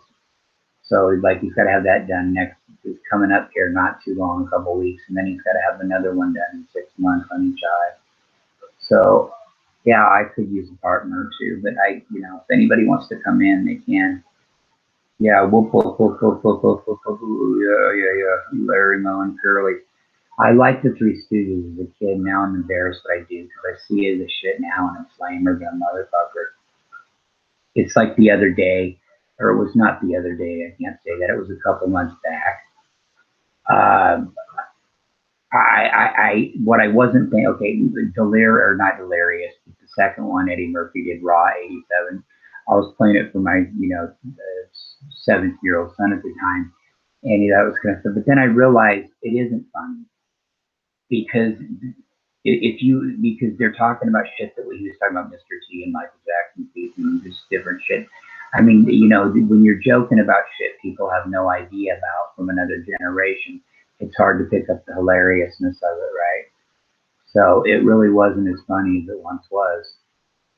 So like he's got to have that done it's coming up here not too long, a couple weeks, and then he's got to have another one done in 6 months on each eye. So yeah, I could use a partner too, but if anybody wants to come in, they can. Yeah, we'll pull. Yeah. Larry, Mo, and Curly. I liked the Three Stooges as a kid. Now I'm embarrassed that I do, because I see it as shit now, and it's lame or dumb motherfucker. It's like the other day, or it was not the other day. I can't say that. It was a couple months back. What I wasn't thinking, okay, not Delirious, but the second one, Eddie Murphy did Raw 87. I was playing it for my, 7th-year-old son at the time, and that was kind of stuff. But then I realized it isn't funny, because because they're talking about shit that he was talking about, Mr. T and Michael Jackson, and just different shit. I mean, when you're joking about shit people have no idea about from another generation, it's hard to pick up the hilariousness of it, right? So it really wasn't as funny as it once was.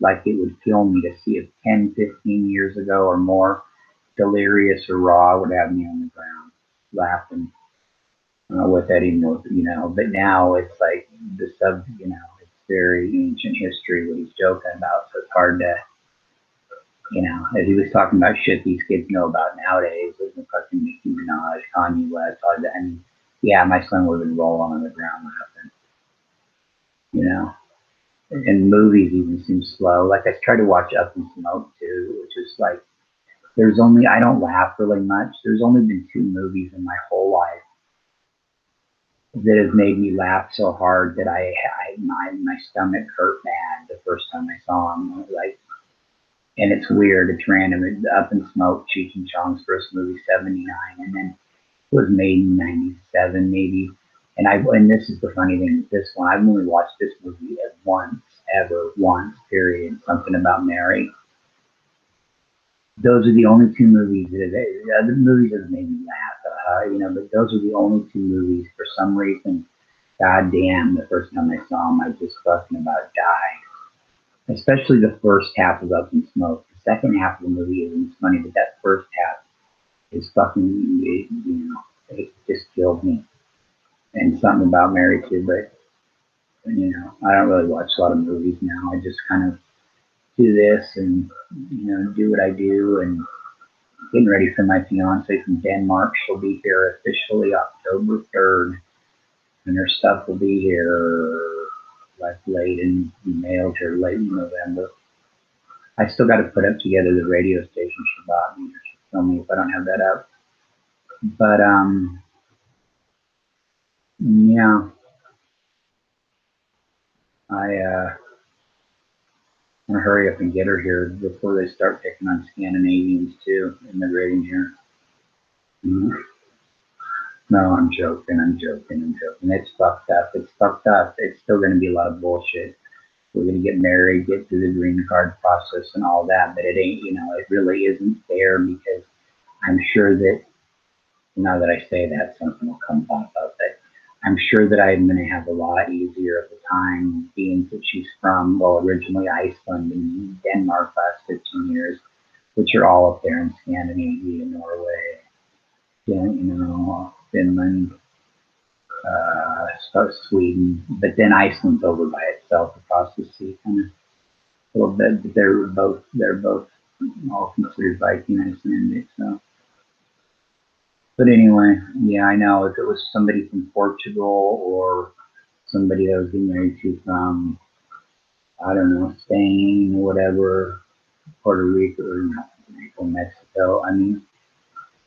Like, it would kill me to see it 10, 15 years ago or more. Delirious or Raw would have me on the ground laughing with Eddie Murphy, But now it's like it's very ancient history what he's joking about. So it's hard to, as he was talking about shit these kids know about nowadays, like fucking Nicki Minaj, Kanye West, all that. I mean, yeah, my son would have been rolling on the ground laughing, And movies even seem slow. Like, I tried to watch Up in Smoke too, which is like, I don't laugh really much. There's only been 2 movies in my whole life that have made me laugh so hard that my stomach hurt bad the first time I saw them. Like, and it's weird, it's random. It's Up in Smoke, Cheech and Chong's first movie, 79, and then it was made in 97 maybe. And this is the funny thing with this one, I've only watched this movie once, period. Something About Mary. Those are the only 2 movies the other movies have made me laugh, but those are the only 2 movies for some reason. God damn, the first time I saw them, I just fucking about died. Especially the first half of Up in Smoke. The second half of the movie isn't funny, but that first half is fucking, it just killed me. And Something About Mary too, but I don't really watch a lot of movies now. I just kind of do this and do what I do, and getting ready for my fiance from Denmark. She'll be here officially October 3rd, and her stuff will be here like late in May or late in November. I still got to put up together the radio station she bought me. She told me if I don't have that up. But yeah, I want to hurry up and get her here before they start picking on Scandinavians too, immigrating here. Mm-hmm. No, I'm joking. I'm joking. I'm joking. It's fucked up. It's fucked up. It's still going to be a lot of bullshit. We're going to get married, get through the green card process and all that, but it ain't, it really isn't fair because I'm sure that now that I say that, something will come pop up. But I'm sure that I'm going to have a lot easier at the time, being that she's from, well, originally Iceland and Denmark last 15 years, which are all up there in Scandinavia, Norway, Finland, Sweden. But then Iceland's over by itself across the sea, kind of a little bit. But they're both all considered Viking Icelandic. So. But anyway, yeah, I know if it was somebody from Portugal or somebody that was getting married to from, I don't know, Spain or whatever, Puerto Rico or not Puerto Rico, Mexico. I mean,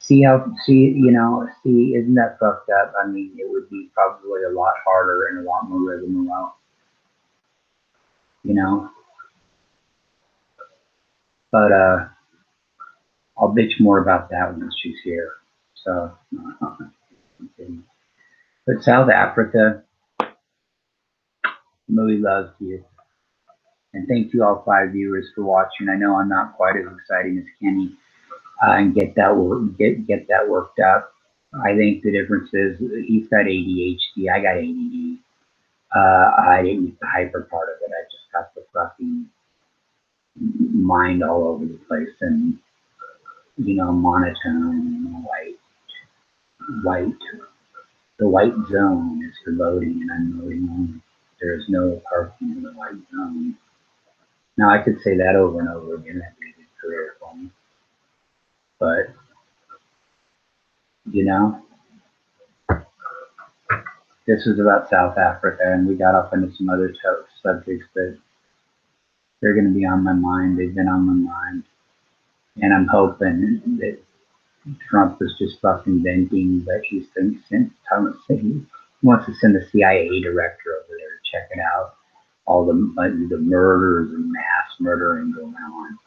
isn't that fucked up? I mean, it would be probably a lot harder and a lot more rigmarole, you know. But I'll bitch more about that once she's here. So, but South Africa, Louis loves you. And thank you all 5 viewers for watching. I know I'm not quite as exciting as Kenny, and get that worked out. I think the difference is he's got ADHD, I got ADD. I didn't get the hyper part of it. I just got the fucking mind all over the place and monotone, white. The white zone is for loading and unloading only. There is no parking in the white zone. Now I could say that over and over again. That'd be a good career for me. But this is about South Africa, and we got off into some other subjects that they're going to be on my mind. They've been on my mind, and I'm hoping that Trump is just fucking venting, but he wants to send the CIA director over there to check it out. All the murders and mass murdering going on.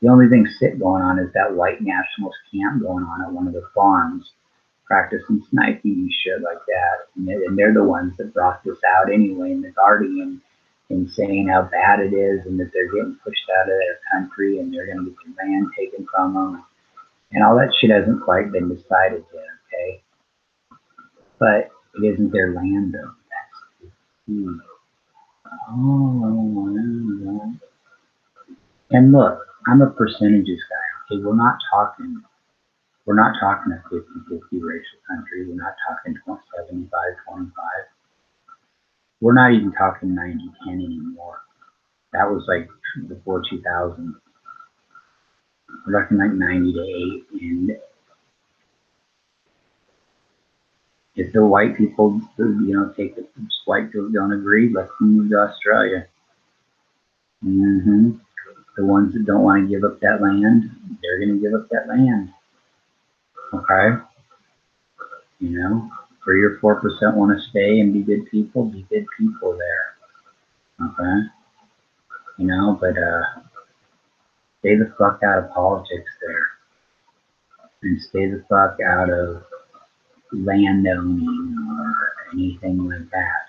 The only thing sick going on is that white nationalist camp going on at one of the farms, practicing sniping and shit like that. And they're the ones that brought this out anyway in the Guardian, and saying how bad it is and that they're getting pushed out of their country and they're going to get their land taken from them. And all that shit hasn't quite been decided yet, okay? But it isn't their land, though. That's the key. Oh, and look, I'm a percentages guy, okay? We're not talking a 50-50 racial country. We're not talking 75-25. We're not even talking 90-10 anymore. That was like before 2000. We're talking like 90-8. And if the white people, take the white people don't agree, let them move to Australia. Mm-hmm. The ones that don't want to give up that land, they're going to give up that land. Okay? 3 or 4% want to stay and be good people there. Okay? But stay the fuck out of politics there. And stay the fuck out of landowning or anything like that.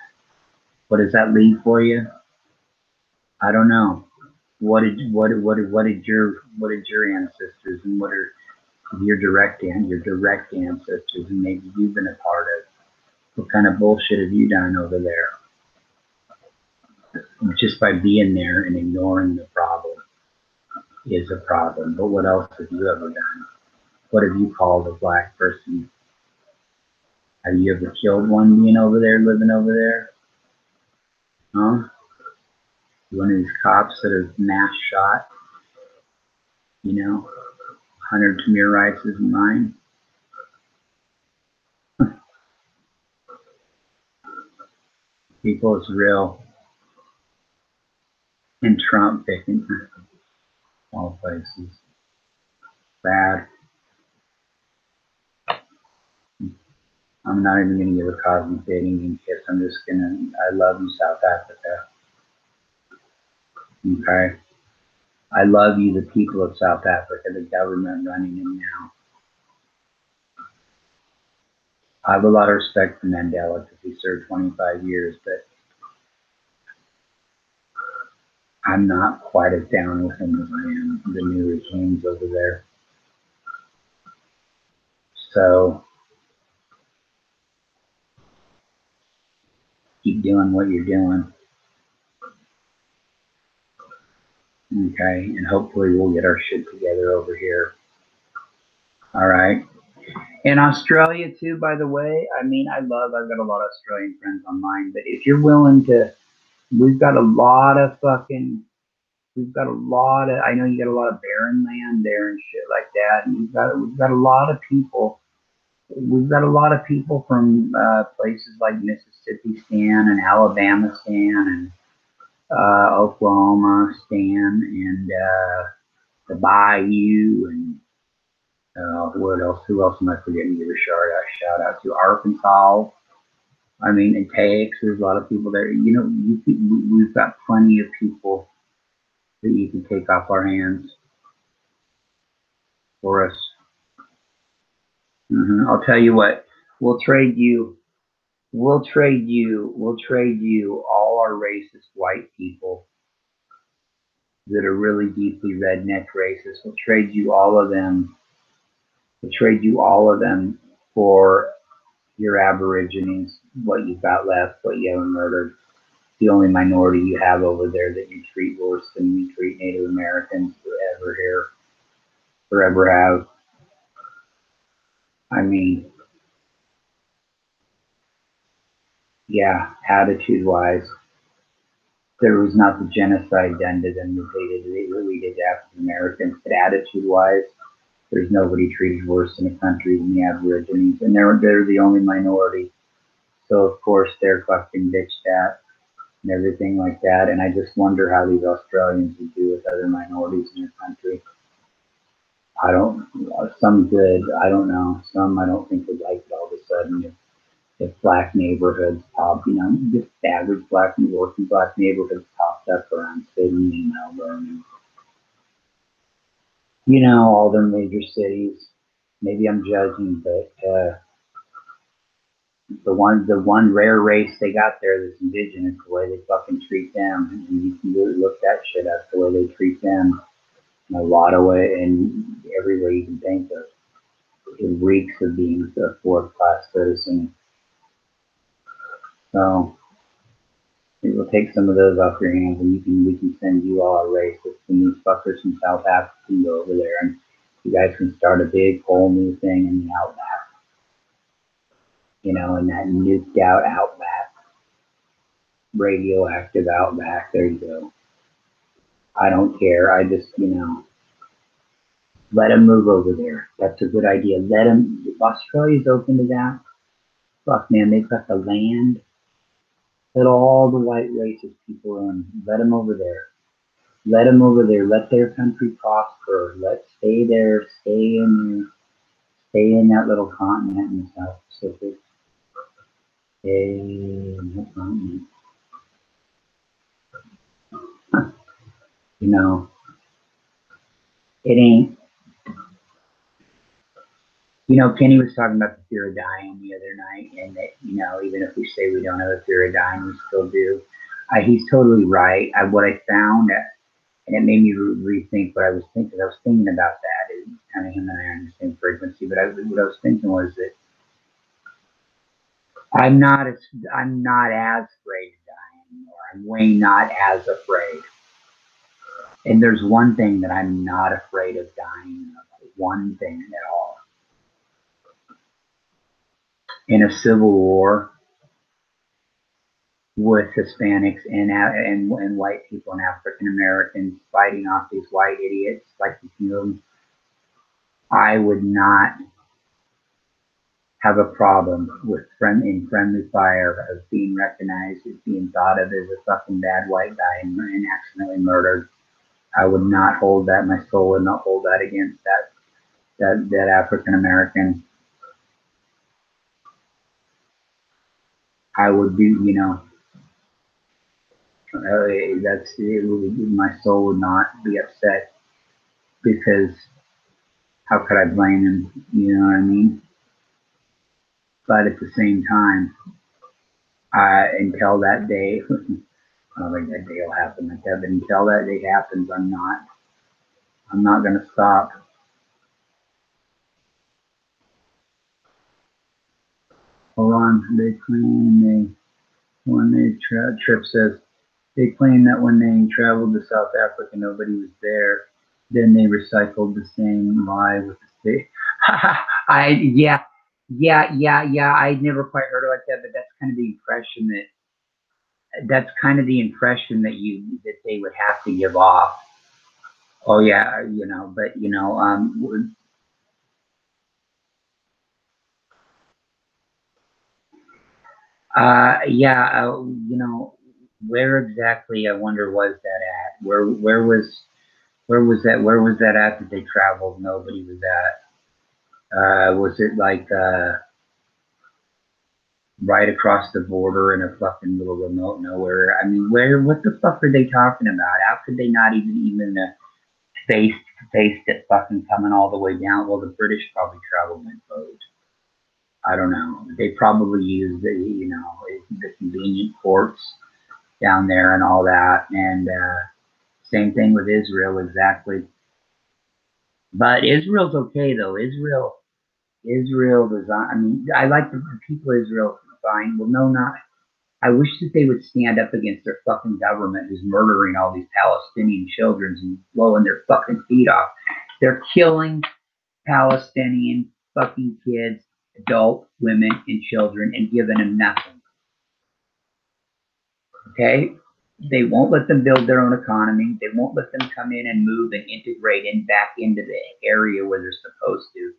What does that leave for you? I don't know. What did your ancestors and what are your direct ancestors and maybe you've been a part of? What kind of bullshit have you done over there? Just by being there and ignoring the problem is a problem. But what else have you ever done? What have you called a black person? Have you ever killed one being over there, living over there? Huh? One of these cops that have mass shot, 100 Tamir Rices and mine? People, it's real. And Trump picking all places. Bad. I'm not even going to give a cosmetizing kiss. I'm just going to, I love you, South Africa. Okay? I love you, the people of South Africa, the government running it now. I have a lot of respect for Mandela because he served 25 years, but I'm not quite as down with him as I am the new regimes over there. So keep doing what you're doing. Okay, and hopefully we'll get our shit together over here. All right. In Australia too, by the way, I mean, I've got a lot of Australian friends online, but if you're willing to, we've got a lot of, I know you got a lot of barren land there and shit like that, and we've got a lot of people. We've got a lot of people from places like Mississippi Stan and Alabama Stan and Oklahoma Stan and the Bayou and what else? Who else am I forgetting to give a shout out to? Arkansas. I mean, in Texas, there's a lot of people there. You know, we've got plenty of people that you can take off our hands for us. I'll tell you what. We'll trade you. We'll trade you all our racist white people that are really deeply redneck racist. We'll trade you all of them. We'll trade you all of them for your Aborigines, what you've got left, what you haven't murdered. The only minority you have over there that you treat worse than we treat Native Americans ever here, or ever have. I mean, yeah, attitude-wise, there was not the genocide done to them that they really did to African Americans, but attitude-wise, there's nobody treated worse in a country than the Aborigines, and they're the only minority. So of course they're fucking bitched at and everything like that. And I just wonder how these Australians would do with other minorities in their country. Some good, I don't know. Some I don't think would like it all of a sudden if black neighborhoods pop, you know, just average working black neighborhoods popped up around Sydney and Melbourne and, you know, all their major cities. Maybe I'm judging, but the one rare race they got there that's indigenous, the way they fucking treat them, and you can really look that shit up, the way they treat them in a lot of way, in every way you can think of. It reeks of being a fourth class citizen. So we'll take some of those off your hands, and we can send you all a race with some new fuckers from South Africa can go over there, and you guys can start a big whole new thing in the outback. You know, in that nuked out outback, radioactive outback. There you go. I don't care. I just, you know, let them move over there. That's a good idea. Let them. If Australia's open to that, fuck, man, they've got the land. Let all the white racist people in. Let them over there. Let them over there. Let their country prosper. Let's stay there. Stay in that little continent in the South Pacific. Stay in that continent. You know, it ain't. You know, Kenny was talking about the fear of dying the other night, and that, you know, even if we say we don't have a fear of dying, we still do. He's totally right. What I found, and it made me rethink what I was thinking. I was thinking about that. It's kind of him and I are on the same frequency, but what I was thinking was that I'm not as afraid of dying anymore. I'm way not as afraid. And there's one thing that I'm not afraid of dying of. One thing at all. In a civil war with Hispanics and white people and African Americans fighting off these white idiots like the Hume, I would not have a problem with friendly fire of being recognized as being thought of as a fucking bad white guy and accidentally murdered. I would not hold that. My soul would not hold that against that African American. I would do, my soul would not be upset because how could I blame him? You know what I mean? But at the same time, until that day, I don't think that day will happen like that. But until that day happens, I'm not going to stop. Hold on, they claim Trip says they claim that when they traveled to South Africa, nobody was there. Then they recycled the same lie with the state. Yeah. I never quite heard it like that, but that's kind of the impression that they would have to give off. Oh yeah, but yeah, where exactly? I wonder was that at? Where was that at they traveled? Nobody was at. Was it like right across the border in a fucking little remote nowhere? I mean, what the fuck are they talking about? How could they not even face it fucking coming all the way down? Well, the British probably traveled in boat. I don't know. They probably used the convenient ports down there and all that. And same thing with Israel, exactly. But Israel's okay though. Israel design. I mean, I like the people of Israel fine. Well, no, not. I wish that they would stand up against their fucking government who's murdering all these Palestinian children and blowing their fucking feet off. They're killing Palestinian fucking kids, adult women, and children, and giving them nothing. Okay? They won't let them build their own economy. They won't let them come in and move and integrate in back into the area where they're supposed to.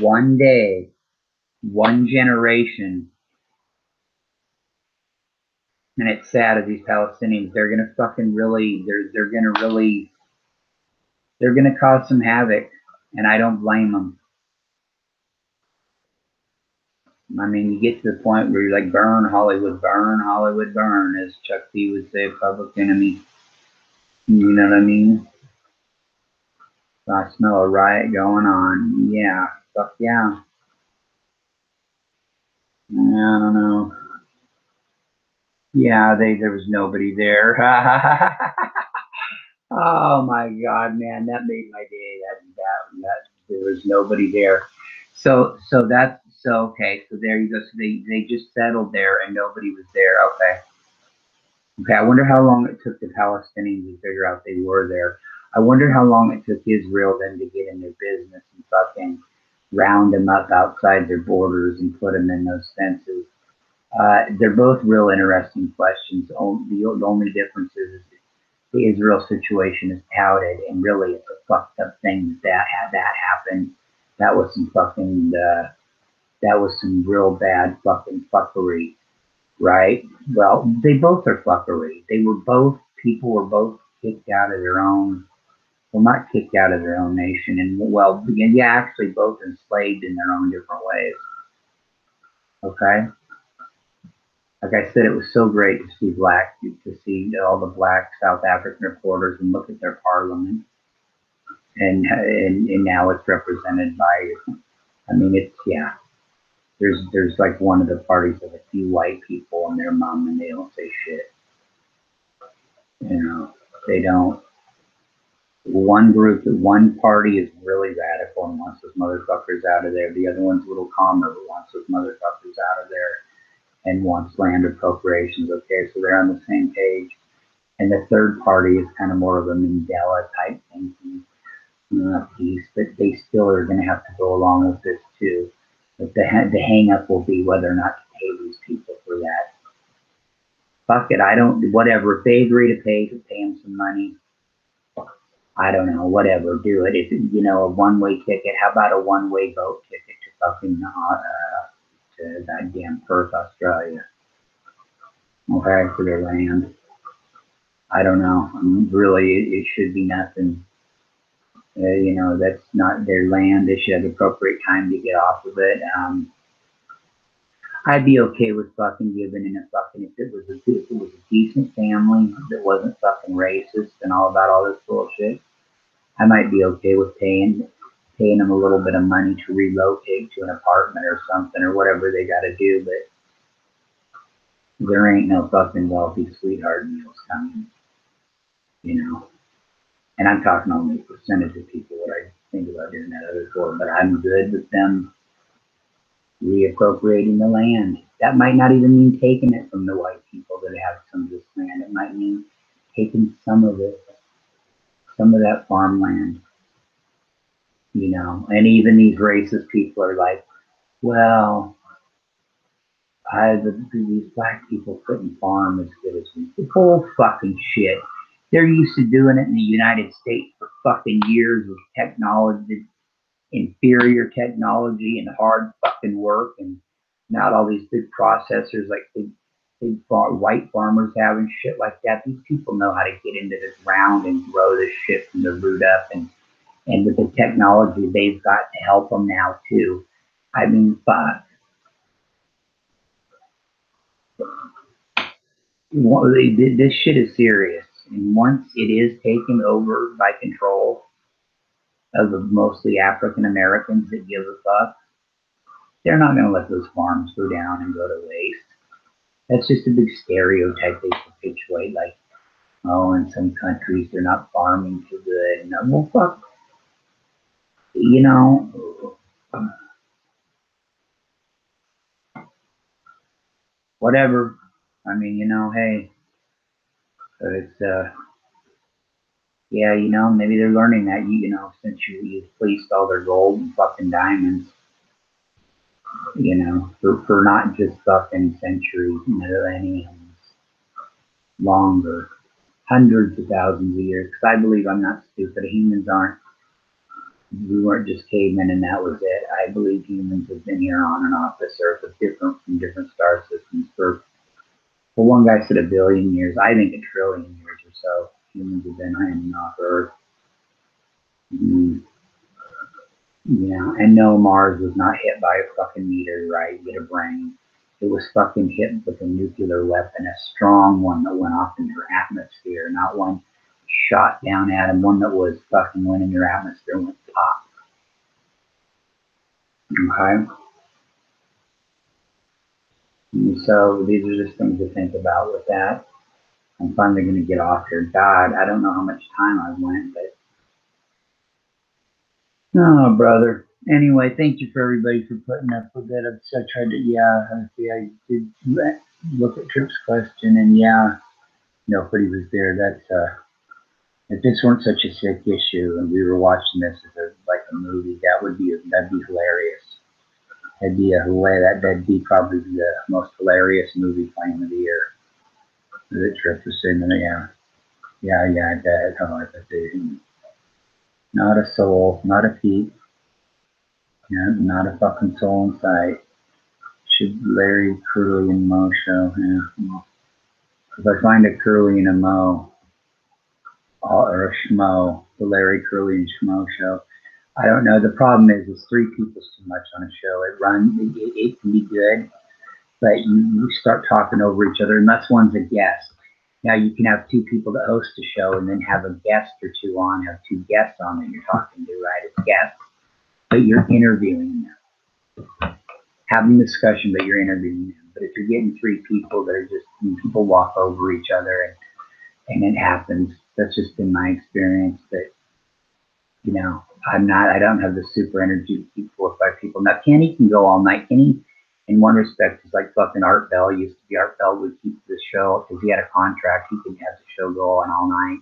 One day, one generation, and it's sad of these Palestinians. They're gonna fucking really, they're gonna cause some havoc, and I don't blame them. I mean, you get to the point where you're like, burn Hollywood, as Chuck D would say, Public Enemy. You know what I mean? So I smell a riot going on. Yeah, fuck yeah. Yeah, I don't know. Yeah, there was nobody there. Oh my God, man, that made my day. That there was nobody there. So that's so okay. So there you go. So they just settled there and nobody was there. Okay. Okay. I wonder how long it took the Palestinians to figure out they were there. I wonder how long it took Israel then to get in their business and fucking round them up outside their borders and put them in those fences. They're both real interesting questions. The only difference is the Israel situation is touted, and really it's a fucked up thing that had that happen. That was some fucking, that was some real bad fucking fuckery, right? Well, they both are fuckery. People were both kicked out of their own, well, not kicked out of their own nation, and well, yeah, actually both enslaved in their own different ways. Okay? Like I said, it was so great to see all the black South African reporters and look at their parliament, and now it's represented by. I mean, it's yeah. There's like one of the parties of a few white people and their mom, and they don't say shit. You know, they don't. One party is really radical and wants those motherfuckers out of there. The other one's a little calmer, but wants those motherfuckers out of there and wants land appropriations. Okay, so they're on the same page. And the third party is kind of more of a Mandela type thinking piece, but they still are going to have to go along with this too. But the hang up will be whether or not to pay these people for that. Fuck it, I don't, whatever. If they agree to pay them some money, I don't know, whatever, do it. If, you know, a one-way ticket, how about a one-way boat ticket to fucking, to goddamn Perth, Australia? Okay, for their land. I don't know. I mean, really, it should be nothing. You know, that's not their land. They should have the appropriate time to get off of it. I'd be okay with fucking giving in a fucking, if it was a decent family that wasn't fucking racist and all about all this bullshit. I might be okay with paying them a little bit of money to relocate to an apartment or something or whatever they got to do, but there ain't no fucking wealthy sweetheart meals coming, you know. And I'm talking only a percentage of people that I think about doing that other for, but I'm good with them reappropriating the land. That might not even mean taking it from the white people that have some of this land. It might mean taking some of it, some of that farmland, you know. And even these racist people are like, well, these black people couldn't farm as good as we. The whole fucking shit. They're used to doing it in the United States for fucking years with technology, inferior technology and hard fucking work, and not all these big processors like big white farmers have and shit like that. These people know how to get into the ground and grow this shit from the root up, and with the technology they've got to help them now too. I mean, fuck. This shit is serious, and once it is taken over by control of the mostly African Americans that give a fuck, they're not going to let those farms go down and go to waste. That's just a big stereotype they perpetuate, like, oh, in some countries they're not farming too good. No, well, fuck, you know, whatever. I mean, you know, hey, it's yeah, you know, maybe they're learning that, you know, since you've fleeced all their gold and fucking diamonds, you know, for not just fucking centuries, millenniums, longer, hundreds of thousands of years. Because I believe, I'm not stupid. Humans aren't. We weren't just cavemen and that was it. I believe humans have been here on and off this earth, different from different star systems for. Well, one guy said 1 billion years. I think 1 trillion years or so. Humans have been on and off Earth. Mm, yeah, and no, Mars was not hit by a fucking meteorite with a brain. It was fucking hit with a nuclear weapon, a strong one that went off in your atmosphere, not one shot down at him, one that was fucking went in your atmosphere and went pop. Okay? And so these are just things to think about with that. I'm finally going to get off here. God, I don't know how much time I went, but oh, brother. Anyway, thank you for everybody for putting up with it. I tried to, I did look at Tripp's question, and yeah, nobody was there. That's, if this weren't such a sick issue and we were watching this as like a movie, that'd be hilarious. That'd be probably the most hilarious movie playing of the year. The Tripp was saying, yeah, that, oh, not a soul, not a peep. Yeah, not a fucking soul in sight. Should Larry, Curly, and Mo show? Yeah. Well, if I find a Curly and a Mo, or a Schmo, the Larry, Curly, and Schmo show. I don't know. The problem is 3 people's too much on a show. It can be good, but you start talking over each other, unless one's a guest. Now you can have 2 people that host a show and then have a guest or 2 on, have 2 guests on that you're talking to, right? It's guests, but you're interviewing them. Having discussion, but you're interviewing them. But if you're getting 3 people that are just, people walk over each other and it happens. That's just been my experience. That, you know, I don't have the super energy to keep 4 or 5 people. Now Kenny can go all night. Kenny, in one respect, is like fucking Art Bell used to be. Art Bell would keep the show because he had a contract. He could have the show go on all night,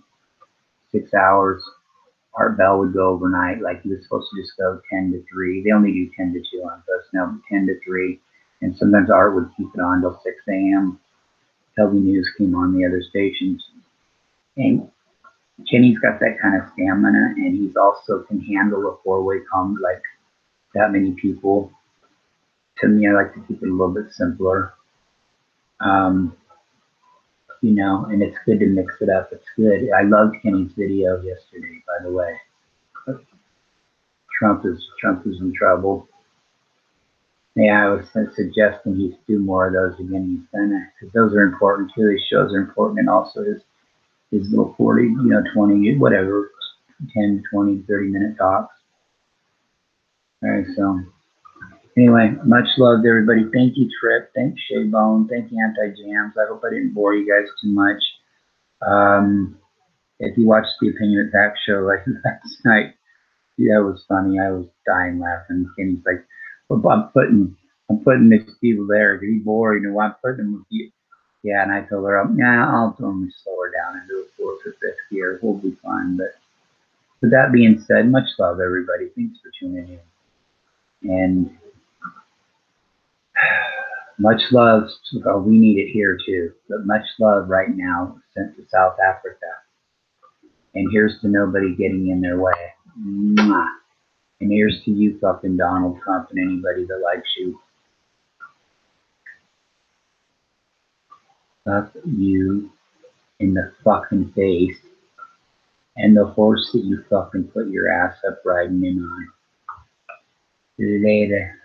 6 hours. Art Bell would go overnight, like he was supposed to just go 10 to 3. They only do 10 to 2 on Post now, but 10 to 3. And sometimes Art would keep it on till 6 a.m. till the news came on the other stations. And Kenny's got that kind of stamina, and he's also can handle a four-way combo like that many people. To me, I like to keep it a little bit simpler. You know, and it's good to mix it up. It's good. I loved Kenny's video yesterday, by the way. Trump is in trouble. Yeah, I was suggesting he do more of those again. He's gonna, because those are important too. His shows are important, and also his little 40, 20, whatever, 10, 20, 30-minute talks. All right, so anyway, much love to everybody. Thank you, Trip. Thanks, Shaybone. Thank you, Anti-Jams. I hope I didn't bore you guys too much. If you watched the Opinion Attack show like last night, yeah, it was funny. I was dying laughing. Kenny's like, well, I'm putting these people there. It'd be boring. You know, I'm putting them with you. Yeah, and I told her, I'll only slow her down and do a fourth or fifth gear. We'll be fine. But with that being said, much love, everybody. Thanks for tuning in. And much love. We need it here too. But much love right now sent to South Africa. And here's to nobody getting in their way. Mwah. And here's to you, fucking Donald Trump, and anybody that likes you. Fuck you in the fucking face. And the horse that you fucking put your ass up riding in on. Later.